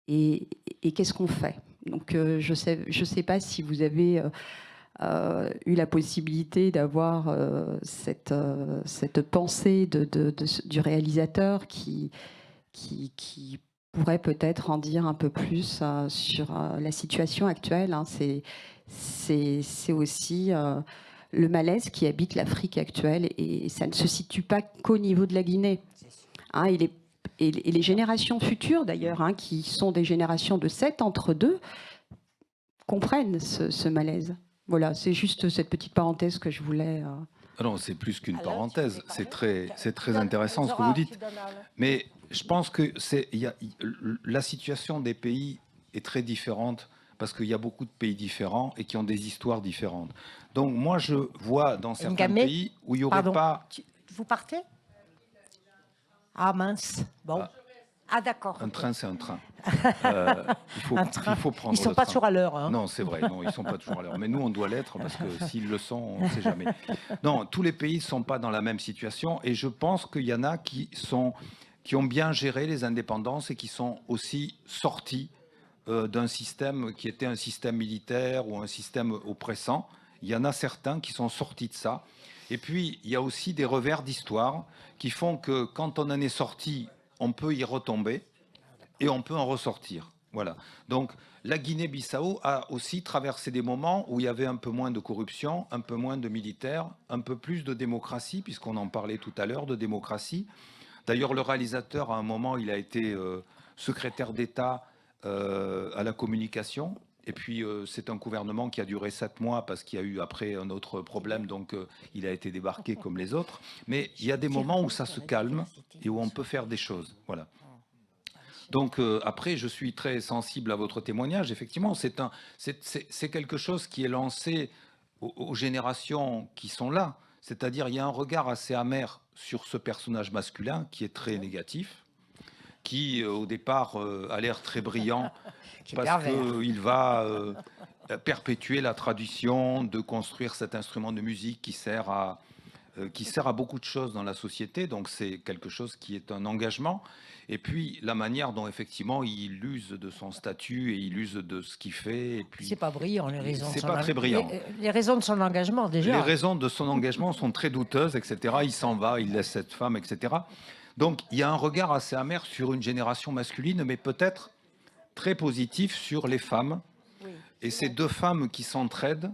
et qu'est-ce qu'on fait ? Donc je sais pas si vous avez eu la possibilité d'avoir cette pensée du réalisateur qui pourrait peut-être en dire un peu plus sur la situation actuelle. C'est aussi le malaise qui habite l'Afrique actuelle, et ça ne se situe pas qu'au niveau de la Guinée. Et les générations futures, d'ailleurs, qui sont des générations de 7 entre deux, comprennent ce malaise. Voilà, c'est juste cette petite parenthèse que je voulais... Non, c'est plus qu'une parenthèse. C'est très intéressant ce que vous dites. Mais je pense que la situation des pays est très différente parce qu'il y a beaucoup de pays différents et qui ont des histoires différentes. Donc moi, je vois dans certains pays où il n'y aurait pas... Vous partez ? Ah mince, bon. Ah d'accord. Un train, c'est un train. Il faut prendre. Ils ne sont pas toujours à l'heure. Non, c'est vrai. Non, ils ne sont pas toujours à l'heure. Mais nous, on doit l'être parce que s'ils le sont, on ne sait jamais. Non, tous les pays ne sont pas dans la même situation. Et je pense qu'il y en a qui ont bien géré les indépendances et qui sont aussi sortis d'un système qui était un système militaire ou un système oppressant. Il y en a certains qui sont sortis de ça. Et puis, il y a aussi des revers d'histoire qui font que quand on en est sorti, on peut y retomber et on peut en ressortir. Voilà. Donc, la Guinée-Bissau a aussi traversé des moments où il y avait un peu moins de corruption, un peu moins de militaires, un peu plus de démocratie, puisqu'on en parlait tout à l'heure de démocratie. D'ailleurs, le réalisateur, à un moment, il a été secrétaire d'État à la communication. Et puis, c'est un gouvernement qui a duré 7 mois parce qu'il y a eu après un autre problème, donc il a été débarqué comme les autres. Mais il y a des moments où ça se calme et où on peut faire des choses. Voilà. Donc, après, je suis très sensible à votre témoignage. Effectivement, c'est quelque chose qui est lancé aux générations qui sont là. C'est-à-dire, il y a un regard assez amer sur ce personnage masculin qui est très négatif, qui, au départ, a l'air très brillant parce qu'il va perpétuer la tradition de construire cet instrument de musique qui sert à beaucoup de choses dans la société. Donc, c'est quelque chose qui est un engagement. Et puis, la manière dont, effectivement, il use de son statut et il use de ce qu'il fait. Et puis, c'est pas brillant, les raisons. C'est pas très brillant. Les raisons de son engagement, déjà. Les raisons de son engagement sont très douteuses, etc. Il s'en va, il laisse cette femme, etc. Donc il y a un regard assez amer sur une génération masculine, mais peut-être très positif sur les femmes. Oui. Et ces deux femmes qui s'entraident,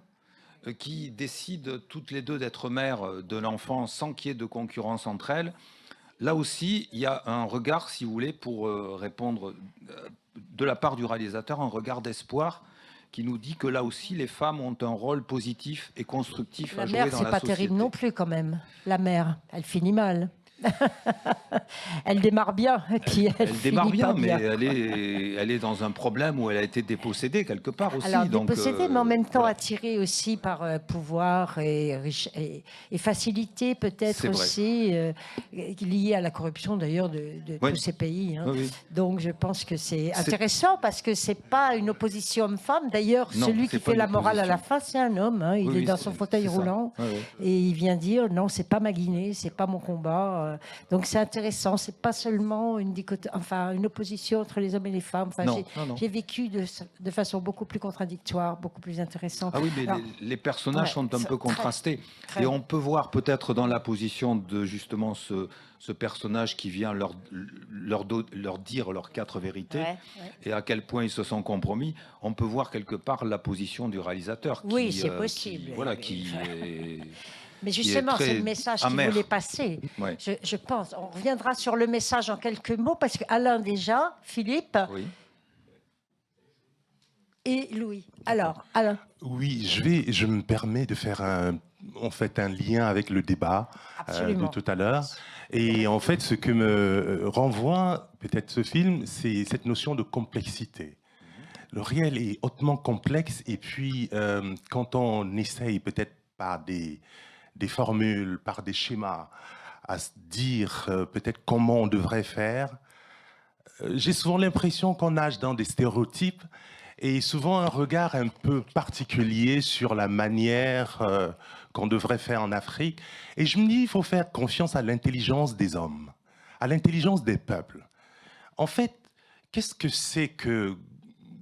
qui décident toutes les deux d'être mères de l'enfant sans qu'il y ait de concurrence entre elles. Là aussi, il y a un regard, si vous voulez, pour répondre de la part du réalisateur, un regard d'espoir qui nous dit que là aussi, les femmes ont un rôle positif et constructif à jouer dans la société. La mère, c'est pas terrible non plus quand même. La mère, elle finit mal. Elle démarre bien. Elle démarre bien, mais elle est dans un problème où elle a été dépossédée quelque part aussi. Alors, dépossédée, mais en même temps attirée aussi par pouvoir et facilité peut-être aussi, liée à la corruption d'ailleurs de tous ces pays. Hein. Oui. Donc je pense que c'est intéressant parce que c'est pas une opposition homme-femme. D'ailleurs, celui qui fait la morale à la fin, c'est un homme. Hein. Il est dans son fauteuil roulant et il vient dire non, c'est pas ma Guinée, c'est pas mon combat. Donc c'est intéressant, c'est pas seulement une opposition entre les hommes et les femmes. J'ai vécu de façon beaucoup plus contradictoire, beaucoup plus intéressante. Ah oui, mais les personnages sont un peu contrastés. Et on peut voir peut-être dans la position de justement ce personnage qui vient leur dire leurs 4 vérités et à quel point ils se sont compromis. On peut voir quelque part la position du réalisateur. Oui, c'est possible. Qui est... Mais justement, c'est le message qu'il voulait passer. Ouais. Je pense. On reviendra sur le message en quelques mots, parce qu'Alain déjà, Philippe et Louis. Alors, Alain. Oui, je me permets de faire un lien avec le débat de tout à l'heure. Et en fait, ce que me renvoie peut-être ce film, c'est cette notion de complexité. Le réel est hautement complexe, et puis quand on essaye peut-être par des formules, par des schémas, à se dire peut-être comment on devrait faire. J'ai souvent l'impression qu'on nage dans des stéréotypes et souvent un regard un peu particulier sur la manière qu'on devrait faire en Afrique. Et je me dis, il faut faire confiance à l'intelligence des hommes, à l'intelligence des peuples. En fait, qu'est-ce que c'est que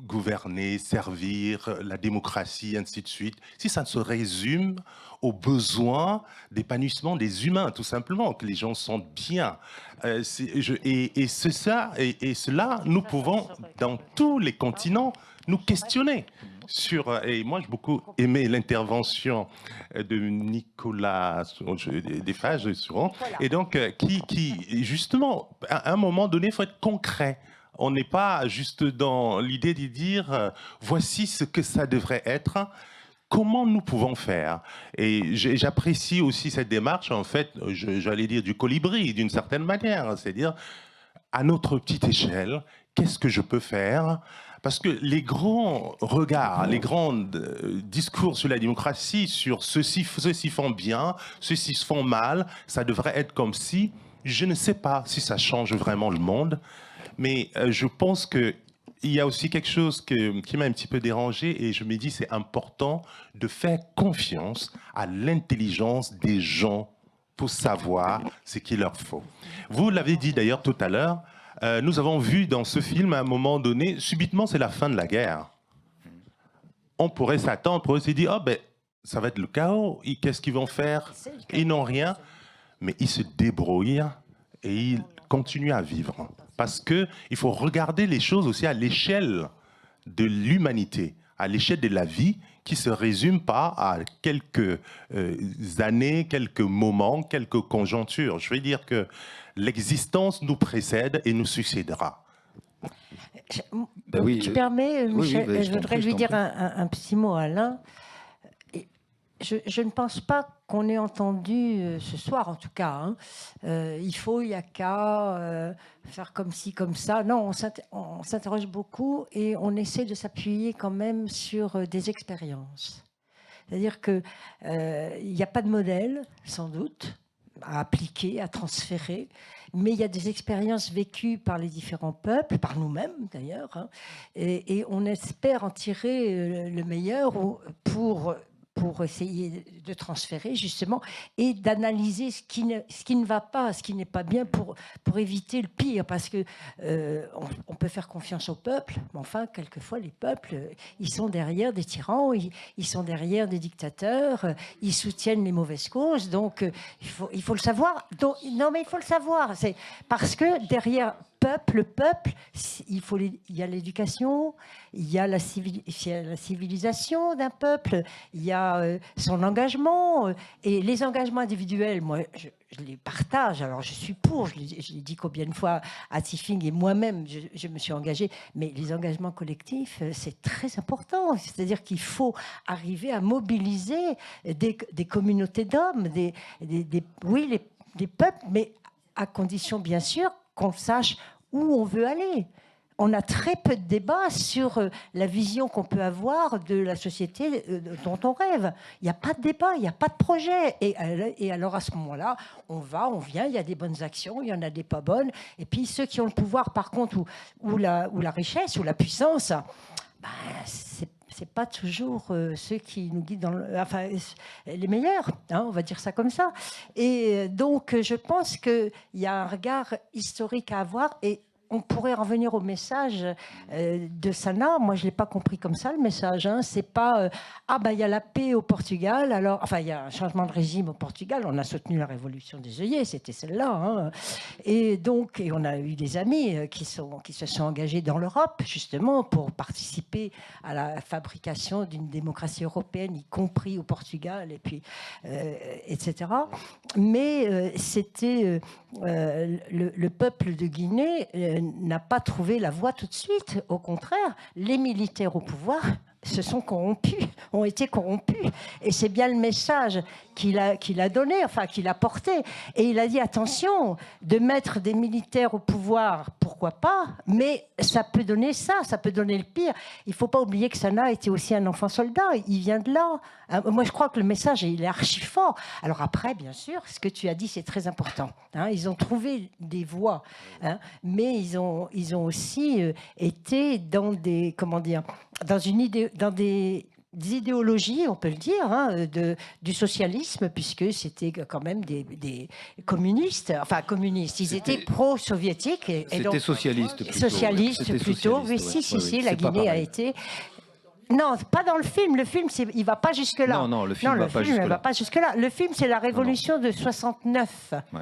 gouverner, servir, la démocratie, ainsi de suite, si ça ne se résume aux besoins d'épanouissement des humains, tout simplement, que les gens sentent bien. Et cela, nous pouvons, dans tous les continents, nous questionner sur... Et moi, j'ai beaucoup aimé l'intervention de Nicolas Desfages, et donc, qui, justement, à un moment donné, il faut être concret. On n'est pas juste dans l'idée de dire voici ce que ça devrait être, comment nous pouvons faire. Et j'apprécie aussi cette démarche, en fait, j'allais dire du colibri, d'une certaine manière, c'est-à-dire à notre petite échelle, qu'est-ce que je peux faire? Parce que les grands regards, les grands discours sur la démocratie, sur ceux-ci font bien, ceux-ci se font mal, ça devrait être comme si, je ne sais pas si ça change vraiment le monde. Mais je pense qu'il y a aussi quelque chose qui m'a un petit peu dérangé, et je me dis c'est important de faire confiance à l'intelligence des gens pour savoir ce qu'il leur faut. Vous l'avez dit d'ailleurs tout à l'heure, nous avons vu dans ce film à un moment donné, subitement c'est la fin de la guerre. On pourrait s'attendre, on pourrait se dire, oh ben ça va être le chaos, qu'est-ce qu'ils vont faire? Ils n'ont rien, mais ils se débrouillent et ils continuent à vivre. Parce qu'il faut regarder les choses aussi à l'échelle de l'humanité, à l'échelle de la vie, qui ne se résume pas à quelques années, quelques moments, quelques conjonctures. Je veux dire que l'existence nous précède et nous succédera. Tu permets, Michel, je voudrais lui dire un petit mot à Alain. Je ne pense pas qu'on ait entendu ce soir, en tout cas. Il n'y a qu'à faire comme ci, comme ça. Non, on s'interroge beaucoup et on essaie de s'appuyer quand même sur des expériences. C'est-à-dire qu'il n'y a pas de modèle, sans doute, à appliquer, à transférer, mais il y a des expériences vécues par les différents peuples, par nous-mêmes d'ailleurs, et on espère en tirer le meilleur pour pour essayer de transférer justement et d'analyser ce qui ne va pas, ce qui n'est pas bien pour éviter le pire. Parce que on peut faire confiance au peuple, mais enfin, quelquefois, les peuples, ils sont derrière des tyrans, ils sont derrière des dictateurs, ils soutiennent les mauvaises causes. Donc, il faut le savoir. Donc, non, mais il faut le savoir. C'est parce que derrière le peuple, il y a l'éducation, il y a la civilisation d'un peuple, il y a son engagement. Et les engagements individuels, moi, je les partage. Alors, je suis pour, je l'ai dit combien de fois à Tiffing et moi-même, je me suis engagée. Mais les engagements collectifs, c'est très important. C'est-à-dire qu'il faut arriver à mobiliser des communautés d'hommes, des peuples, mais à condition, bien sûr, qu'on sache où on veut aller. On a très peu de débats sur la vision qu'on peut avoir de la société dont on rêve. Il n'y a pas de débat, il n'y a pas de projet. Et alors, à ce moment-là, on va, on vient, il y a des bonnes actions, il y en a des pas bonnes. Et puis, ceux qui ont le pouvoir, par contre, ou la richesse, ou la puissance, c'est pas toujours ceux qui nous guident les meilleurs, hein, on va dire ça comme ça. Et donc, je pense qu'il y a un regard historique à avoir et on pourrait revenir au message de Sana. Moi, je ne l'ai pas compris comme ça, le message. Hein. C'est pas il y a la paix au Portugal. Alors, enfin, il y a un changement de régime au Portugal. On a soutenu la révolution des œillets, c'était celle-là. Hein. Et donc, on a eu des amis qui se sont engagés dans l'Europe, justement, pour participer à la fabrication d'une démocratie européenne, y compris au Portugal, et puis, etc. Mais c'était le peuple de Guinée n'a pas trouvé la voie tout de suite. Au contraire, les militaires au pouvoir se sont corrompus, ont été corrompus. Et c'est bien le message qu'il a donné, enfin qu'il a porté. Et il a dit, attention, de mettre des militaires au pouvoir, pourquoi pas, mais ça peut donner ça peut donner le pire. Il ne faut pas oublier que Sana était aussi un enfant soldat, il vient de là. Moi, je crois que le message, il est archi fort. Alors après, bien sûr, ce que tu as dit, c'est très important. Hein, ils ont trouvé des voies, hein, mais ils ont aussi été dans des, dans des idéologies, on peut le dire, hein, du socialisme, puisque c'était quand même des communistes, ils étaient pro-soviétiques. C'était socialiste plutôt. Socialiste plutôt, oui, si, la Guinée a été... Non, pas dans le film. Le film, il ne va pas jusque-là. Non, le film ne va pas jusque-là. Le film, c'est la révolution de 69. Ouais.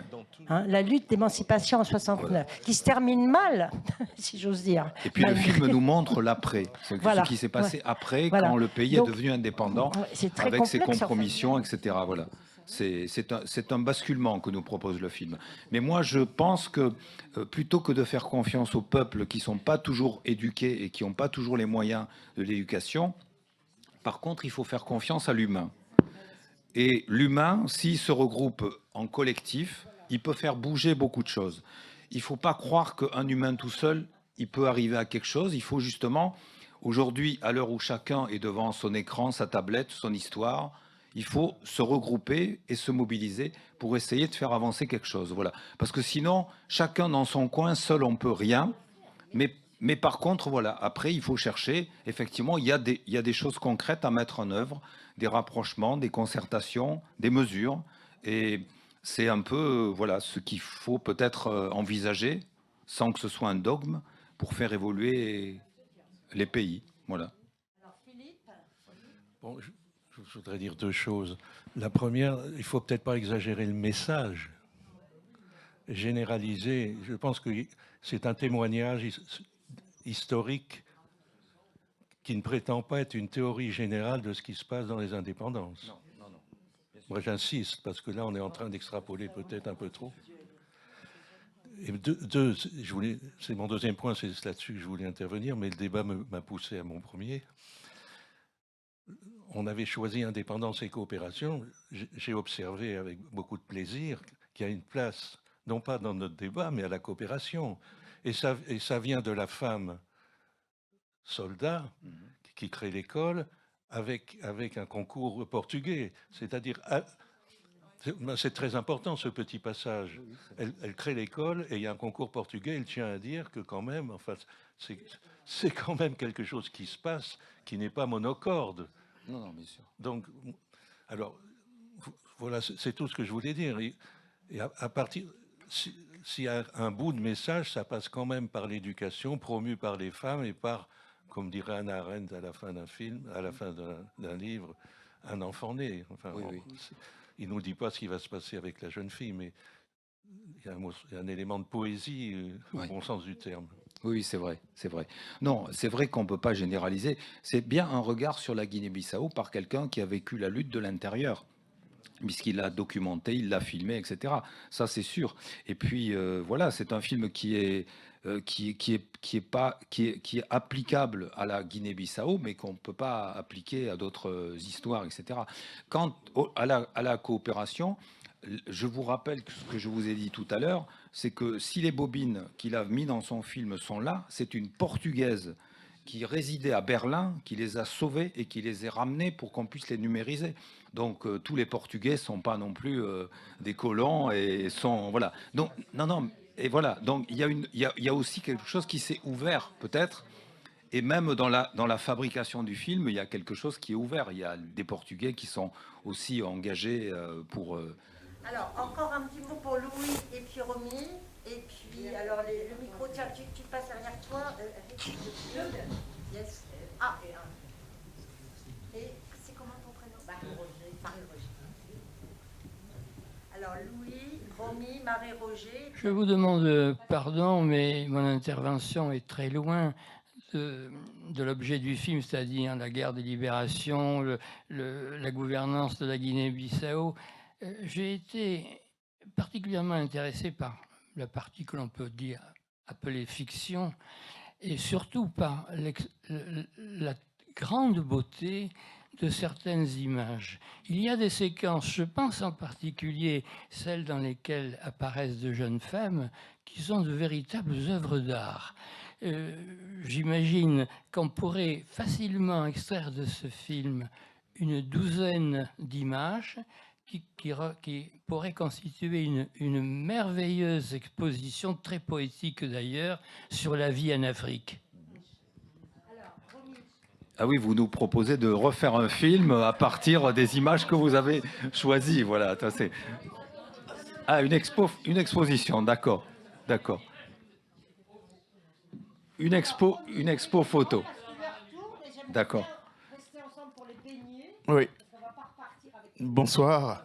Hein, la lutte d'émancipation en 69, qui se termine mal, si j'ose dire. Et puis le film nous montre l'après. Ce qui s'est passé après, quand le pays est devenu indépendant, avec ses compromissions, etc. Voilà. C'est un basculement que nous propose le film. Mais moi, je pense que plutôt que de faire confiance aux peuples qui ne sont pas toujours éduqués et qui n'ont pas toujours les moyens de l'éducation, par contre, il faut faire confiance à l'humain. Et l'humain, s'il se regroupe en collectif, il peut faire bouger beaucoup de choses. Il ne faut pas croire qu'un humain tout seul, il peut arriver à quelque chose. Il faut justement, aujourd'hui, à l'heure où chacun est devant son écran, sa tablette, son histoire, il faut se regrouper et se mobiliser pour essayer de faire avancer quelque chose. Voilà. Parce que sinon, chacun dans son coin, seul, on ne peut rien. Mais par contre, voilà, après, il faut chercher. Effectivement, il y a des choses concrètes à mettre en œuvre, des rapprochements, des concertations, des mesures. Et c'est un peu ce qu'il faut peut-être envisager, sans que ce soit un dogme, pour faire évoluer les pays. Voilà. Alors, Philippe ? Bon, je voudrais dire deux choses. La première, il ne faut peut-être pas exagérer le message. Généraliser, je pense que c'est un témoignage historique qui ne prétend pas être une théorie générale de ce qui se passe dans les indépendances. Non. Moi, j'insiste, parce que là, on est en train d'extrapoler peut-être un peu trop. Et c'est mon deuxième point, c'est là-dessus que je voulais intervenir, mais le débat m'a poussé à mon premier. On avait choisi indépendance et coopération. J'ai observé avec beaucoup de plaisir qu'il y a une place, non pas dans notre débat, mais à la coopération. Et ça vient de la femme soldat qui crée l'école avec un concours portugais. C'est-à-dire, c'est très important ce petit passage. Elle crée l'école et il y a un concours portugais. Elle tient à dire que quand même, c'est quand même quelque chose qui se passe, qui n'est pas monocorde. Non, bien sûr. Donc, Alors, voilà, c'est tout ce que je voulais dire. Et à partir, s'il y a un bout de message, ça passe quand même par l'éducation promue par les femmes et par, comme dirait Hannah Arendt à la fin d'un film, à la fin d'un livre, un enfant né. Enfin, il ne nous dit pas ce qui va se passer avec la jeune fille, mais il y a un élément de poésie au bon sens du terme. Oui, c'est vrai, c'est vrai. Non, c'est vrai qu'on ne peut pas généraliser. C'est bien un regard sur la Guinée-Bissau par quelqu'un qui a vécu la lutte de l'intérieur, puisqu'il l'a documenté, il l'a filmé, etc. Ça, c'est sûr. Et puis, voilà, c'est un film qui est applicable à la Guinée-Bissau, mais qu'on ne peut pas appliquer à d'autres histoires, etc. Quant à la coopération, je vous rappelle ce que je vous ai dit tout à l'heure, c'est que si les bobines qu'il a mis dans son film sont là, c'est une Portugaise qui résidait à Berlin, qui les a sauvés et qui les a ramenés pour qu'on puisse les numériser. Donc tous les Portugais sont pas non plus des colons et sont voilà. Donc non et voilà. Donc il y a aussi quelque chose qui s'est ouvert peut-être. Et même dans la fabrication du film, il y a quelque chose qui est ouvert. Il y a des Portugais qui sont aussi engagés pour. Alors, encore un petit mot pour Louis et puis Romy. Et puis, alors, le micro, tiens, tu passes derrière toi. Yes. Ah, et c'est comment ton prénom? Marie-Roger. Alors, Louis, Romy, Marie-Roger. Je vous demande pardon, mais mon intervention est très loin de l'objet du film, c'est-à-dire la guerre des libérations, la gouvernance de la Guinée-Bissau. J'ai été particulièrement intéressé par la partie que l'on peut dire appelée fiction et surtout par la grande beauté de certaines images. Il y a des séquences, je pense en particulier celles dans lesquelles apparaissent de jeunes femmes qui sont de véritables œuvres d'art. J'imagine qu'on pourrait facilement extraire de ce film une douzaine d'images qui pourrait constituer une merveilleuse exposition, très poétique d'ailleurs, sur la vie en Afrique. Ah oui, vous nous proposez de refaire un film à partir des images que vous avez choisies. Voilà, c'est... Ah, une exposition, d'accord. Une expo photo. D'accord. Oui. Bonsoir.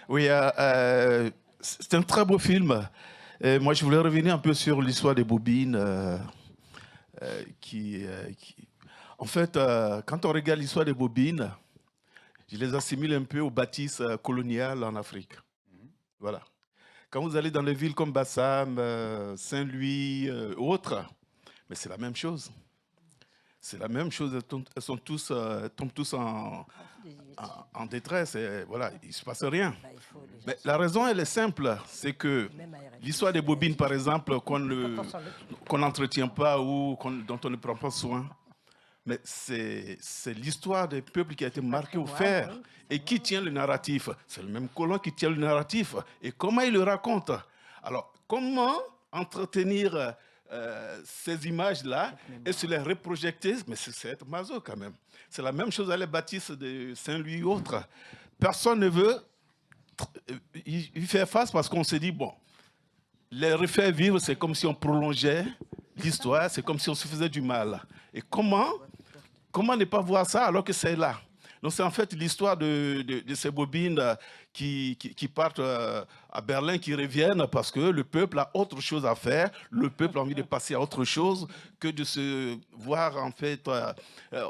Oui, c'est un très beau film. Moi, je voulais revenir un peu sur l'histoire des bobines. En fait, quand on regarde l'histoire des bobines, je les assimile un peu aux bâtisses coloniales en Afrique. Voilà. Quand vous allez dans les villes comme Bassam, Saint-Louis, autres, mais c'est la même chose. C'est la même chose, elles sont tombent tous en détresse et voilà, il ne se passe rien. Mais la raison, elle est simple, c'est que l'histoire des bobines, par exemple, qu'on n'entretient pas ou dont on ne prend pas soin, mais c'est l'histoire des peuples qui a été marquée au fer et qui tient le narratif. C'est le même colon qui tient le narratif. Et comment il le raconte? Alors, comment entretenir ces images-là et se les reprojeter, mais c'est être maso quand même. C'est la même chose à les bâtisses de Saint-Louis ou autres. Personne ne veut y faire face parce qu'on se dit, bon, les refaire vivre, c'est comme si on prolongeait l'histoire, c'est comme si on se faisait du mal. Et comment ne pas voir ça alors que c'est là? Donc c'est en fait l'histoire de ces bobines qui partent à Berlin, qui reviennent parce que le peuple a autre chose à faire. Le peuple a envie de passer à autre chose que de se voir en fait,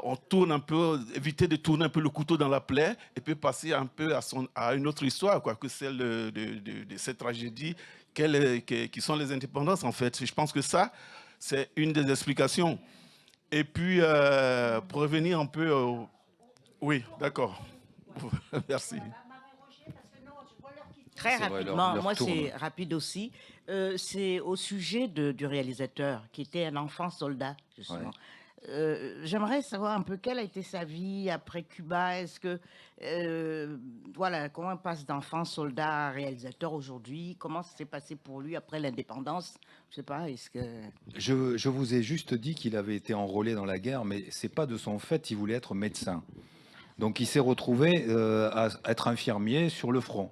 on tourne un peu, éviter de tourner un peu le couteau dans la plaie et puis passer un peu à une autre histoire, quoi, que celle de cette tragédie qui sont les indépendances en fait. Je pense que ça, c'est une des explications. Et puis, pour revenir un peu oui, d'accord. Merci. Très rapidement, moi c'est rapide aussi. C'est au sujet du réalisateur qui était un enfant soldat, justement. J'aimerais savoir un peu quelle a été sa vie après Cuba. Est-ce que, voilà, comment on passe d'enfant soldat à réalisateur aujourd'hui? Comment ça s'est passé pour lui après l'indépendance? Je sais pas, est-ce que... Je vous ai juste dit qu'il avait été enrôlé dans la guerre, mais c'est pas de son fait, il voulait être médecin. Donc il s'est retrouvé à être infirmier sur le front.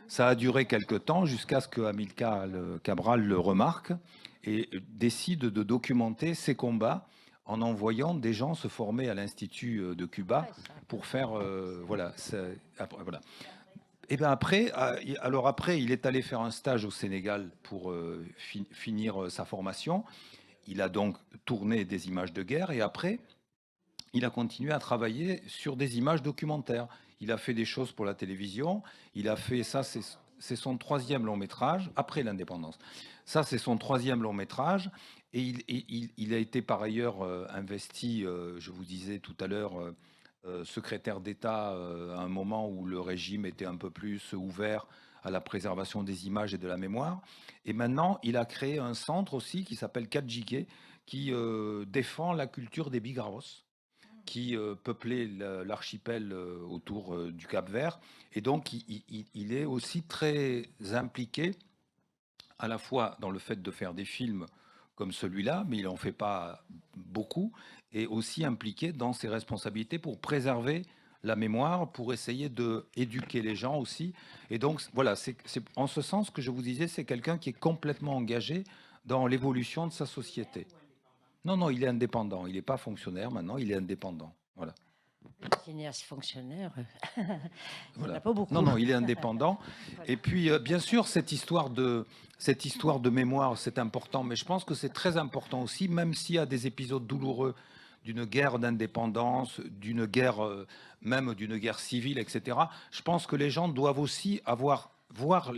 Ça a duré quelque temps jusqu'à ce que Amilcar Cabral le remarque et décide de documenter ses combats en envoyant des gens se former à l'Institut de Cuba pour faire... voilà. Et bien après, il est allé faire un stage au Sénégal pour finir sa formation. Il a donc tourné des images de guerre et après, il a continué à travailler sur des images documentaires. Il a fait des choses pour la télévision. Il a fait ça, c'est son 3e long métrage après l'indépendance. Ça, c'est son 3e long métrage. Et il a été par ailleurs investi, je vous disais tout à l'heure, secrétaire d'État à un moment où le régime était un peu plus ouvert à la préservation des images et de la mémoire. Et maintenant, il a créé un centre aussi qui s'appelle Kajike, qui défend la culture des Bigaros, qui peuplait l'archipel autour du Cap-Vert. Et donc, il est aussi très impliqué à la fois dans le fait de faire des films comme celui-là, mais il n'en fait pas beaucoup, et aussi impliqué dans ses responsabilités pour préserver la mémoire, pour essayer d'éduquer les gens aussi. Et donc, voilà, c'est en ce sens que je vous disais, c'est quelqu'un qui est complètement engagé dans l'évolution de sa société. Non, il est indépendant. Il n'est pas fonctionnaire maintenant, il est indépendant. Voilà. Cinéaste fonctionnaire, il voilà. n'y en a pas beaucoup. Non, il est indépendant. Voilà. Et puis, bien sûr, cette histoire de mémoire, c'est important, mais je pense que c'est très important aussi, même s'il y a des épisodes douloureux d'une guerre d'indépendance, d'une guerre, même d'une guerre civile, etc. Je pense que les gens doivent aussi voir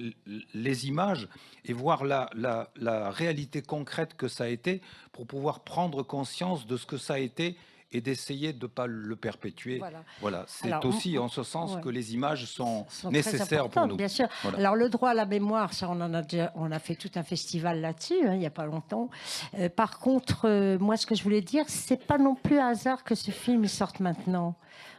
les images et voir la réalité concrète que ça a été pour pouvoir prendre conscience de ce que ça a été et d'essayer de ne pas le perpétuer. Voilà. C'est aussi en ce sens que les images sont nécessaires pour nous. Bien sûr. Voilà. Alors le droit à la mémoire, ça on a fait tout un festival là-dessus, il n'y a pas longtemps. Par contre, moi ce que je voulais dire, c'est pas non plus un hasard que ce film sorte maintenant.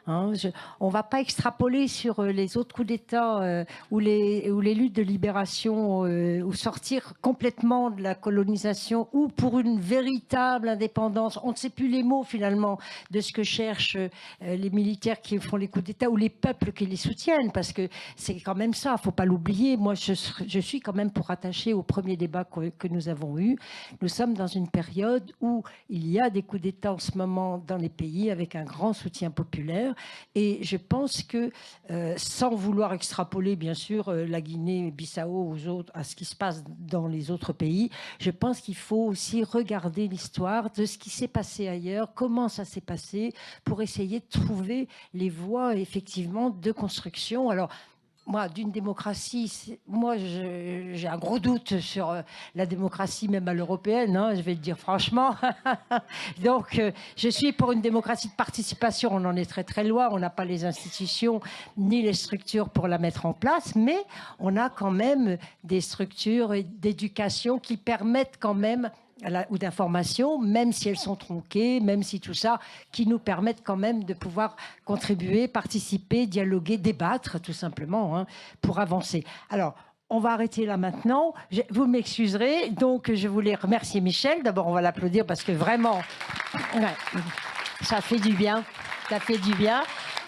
On ne va pas extrapoler sur les autres coups d'État ou les luttes de libération ou sortir complètement de la colonisation ou pour une véritable indépendance. On ne sait plus les mots finalement de ce que cherchent les militaires qui font les coups d'État ou les peuples qui les soutiennent, parce que c'est quand même ça, il ne faut pas l'oublier. Moi, je suis quand même pour rattacher au premier débat que nous avons eu. Nous sommes dans une période où il y a des coups d'État en ce moment dans les pays avec un grand soutien populaire. Et je pense que, sans vouloir extrapoler, bien sûr, la Guinée-Bissau aux autres, à ce qui se passe dans les autres pays, je pense qu'il faut aussi regarder l'histoire de ce qui s'est passé ailleurs, comment ça s'est passé, pour essayer de trouver les voies, effectivement, de construction. Alors, moi, d'une démocratie, moi, j'ai un gros doute sur la démocratie, même à l'européenne, je vais le dire franchement. Donc, je suis pour une démocratie de participation. On en est très, très loin. On n'a pas les institutions ni les structures pour la mettre en place, mais on a quand même des structures d'éducation qui permettent quand même ou d'information, même si elles sont tronquées, même si tout ça, qui nous permettent quand même de pouvoir contribuer, participer, dialoguer, débattre, tout simplement, pour avancer. Alors, on va arrêter là maintenant. Vous m'excuserez. Donc, je voulais remercier Michel. D'abord, on va l'applaudir parce que vraiment, ça fait du bien. Ça fait du bien.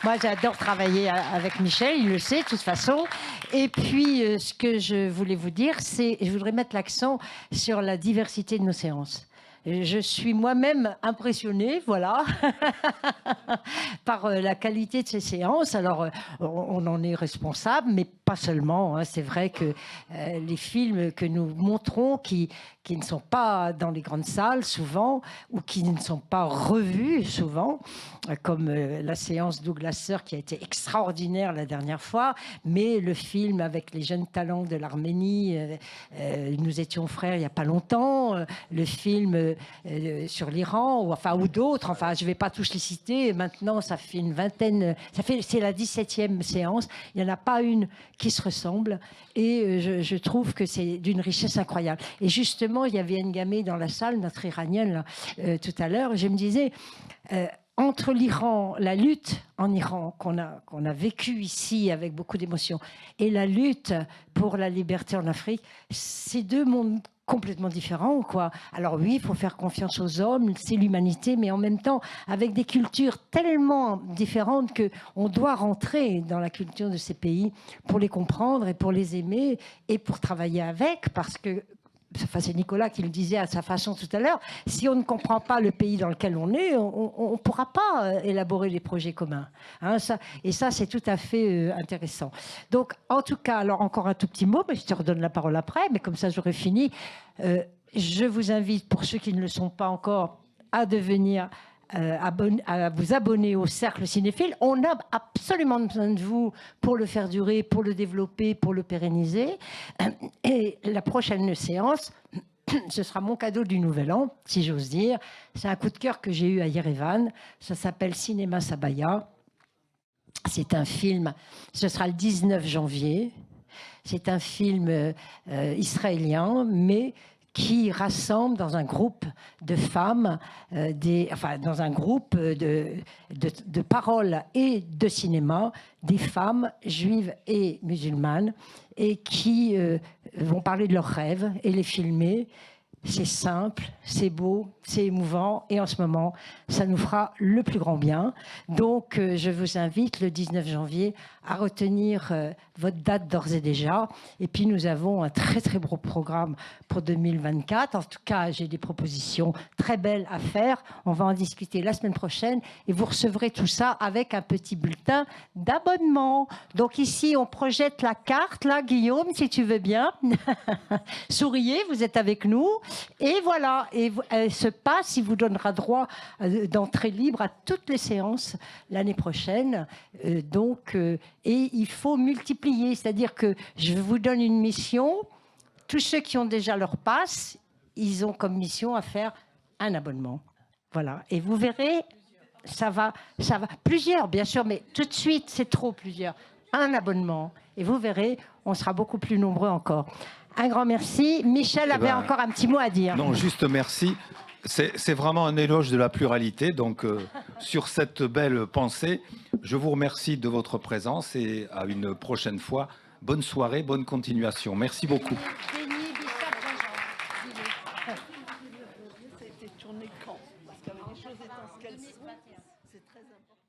Moi, j'adore travailler avec Michel, il le sait de toute façon. Et puis, ce que je voulais vous dire, c'est je voudrais mettre l'accent sur la diversité de nos séances. Je suis moi-même impressionnée, voilà, par la qualité de ces séances. Alors, on en est responsable, mais pas seulement. C'est vrai que les films que nous montrons, qui ne sont pas dans les grandes salles souvent, ou qui ne sont pas revus souvent, comme la séance Douglas Sirk qui a été extraordinaire la dernière fois, mais le film avec les jeunes talents de l'Arménie, Nous étions frères il n'y a pas longtemps, le film sur l'Iran, ou d'autres, je ne vais pas tous les citer, maintenant ça fait une vingtaine, c'est la 17e séance, il n'y en a pas une qui se ressemble, et je trouve que c'est d'une richesse incroyable. Et justement, il y avait Ngamé dans la salle, notre Iranienne, là, tout à l'heure, je me disais, entre l'Iran, la lutte en Iran qu'on a vécue ici avec beaucoup d'émotion, et la lutte pour la liberté en Afrique, c'est deux mondes complètement différent, quoi. Alors oui, il faut faire confiance aux hommes, c'est l'humanité, mais en même temps, avec des cultures tellement différentes qu'on doit rentrer dans la culture de ces pays pour les comprendre et pour les aimer et pour travailler avec, parce que, enfin, c'est Nicolas qui le disait à sa façon tout à l'heure, si on ne comprend pas le pays dans lequel on est, on ne pourra pas élaborer des projets communs. Hein, et ça, c'est tout à fait intéressant. Donc, en tout cas, alors encore un tout petit mot, mais je te redonne la parole après, mais comme ça, j'aurai fini. Je vous invite, pour ceux qui ne le sont pas encore, à devenir... à vous abonner au Cercle Cinéphile. On a absolument besoin de vous pour le faire durer, pour le développer, pour le pérenniser. Et la prochaine séance, ce sera mon cadeau du Nouvel An, si j'ose dire. C'est un coup de cœur que j'ai eu à Yerevan. Ça s'appelle Cinéma Sabaya. C'est un film, ce sera le 19 janvier. C'est un film israélien, mais qui rassemble dans un groupe de femmes, dans un groupe de paroles et de cinéma, des femmes juives et musulmanes, et qui vont parler de leurs rêves et les filmer. C'est simple, c'est beau, c'est émouvant, et en ce moment, ça nous fera le plus grand bien. Donc, je vous invite le 19 janvier à retenir votre date d'ores et déjà. Et puis, nous avons un très, très beau programme pour 2024. En tout cas, j'ai des propositions très belles à faire. On va en discuter la semaine prochaine, et vous recevrez tout ça avec un petit bulletin d'abonnement. Donc, ici, on projette la carte, là, Guillaume, si tu veux bien. Souriez, vous êtes avec nous. Et voilà, et ce pass, il vous donnera droit d'entrée libre à toutes les séances l'année prochaine. Et il faut multiplier, c'est-à-dire que je vous donne une mission. Tous ceux qui ont déjà leur pass, ils ont comme mission à faire un abonnement. Voilà, et vous verrez, ça va. Plusieurs, bien sûr, mais tout de suite, c'est trop plusieurs. Un abonnement, et vous verrez, on sera beaucoup plus nombreux encore. Un grand merci. Michel avait encore un petit mot à dire. Non, juste merci. C'est vraiment un éloge de la pluralité. Donc, sur cette belle pensée, je vous remercie de votre présence et à une prochaine fois. Bonne soirée, bonne continuation. Merci beaucoup. Ça a été tourné quand? Parce qu'avec les choses étant ce qu'elles sont, c'est très important.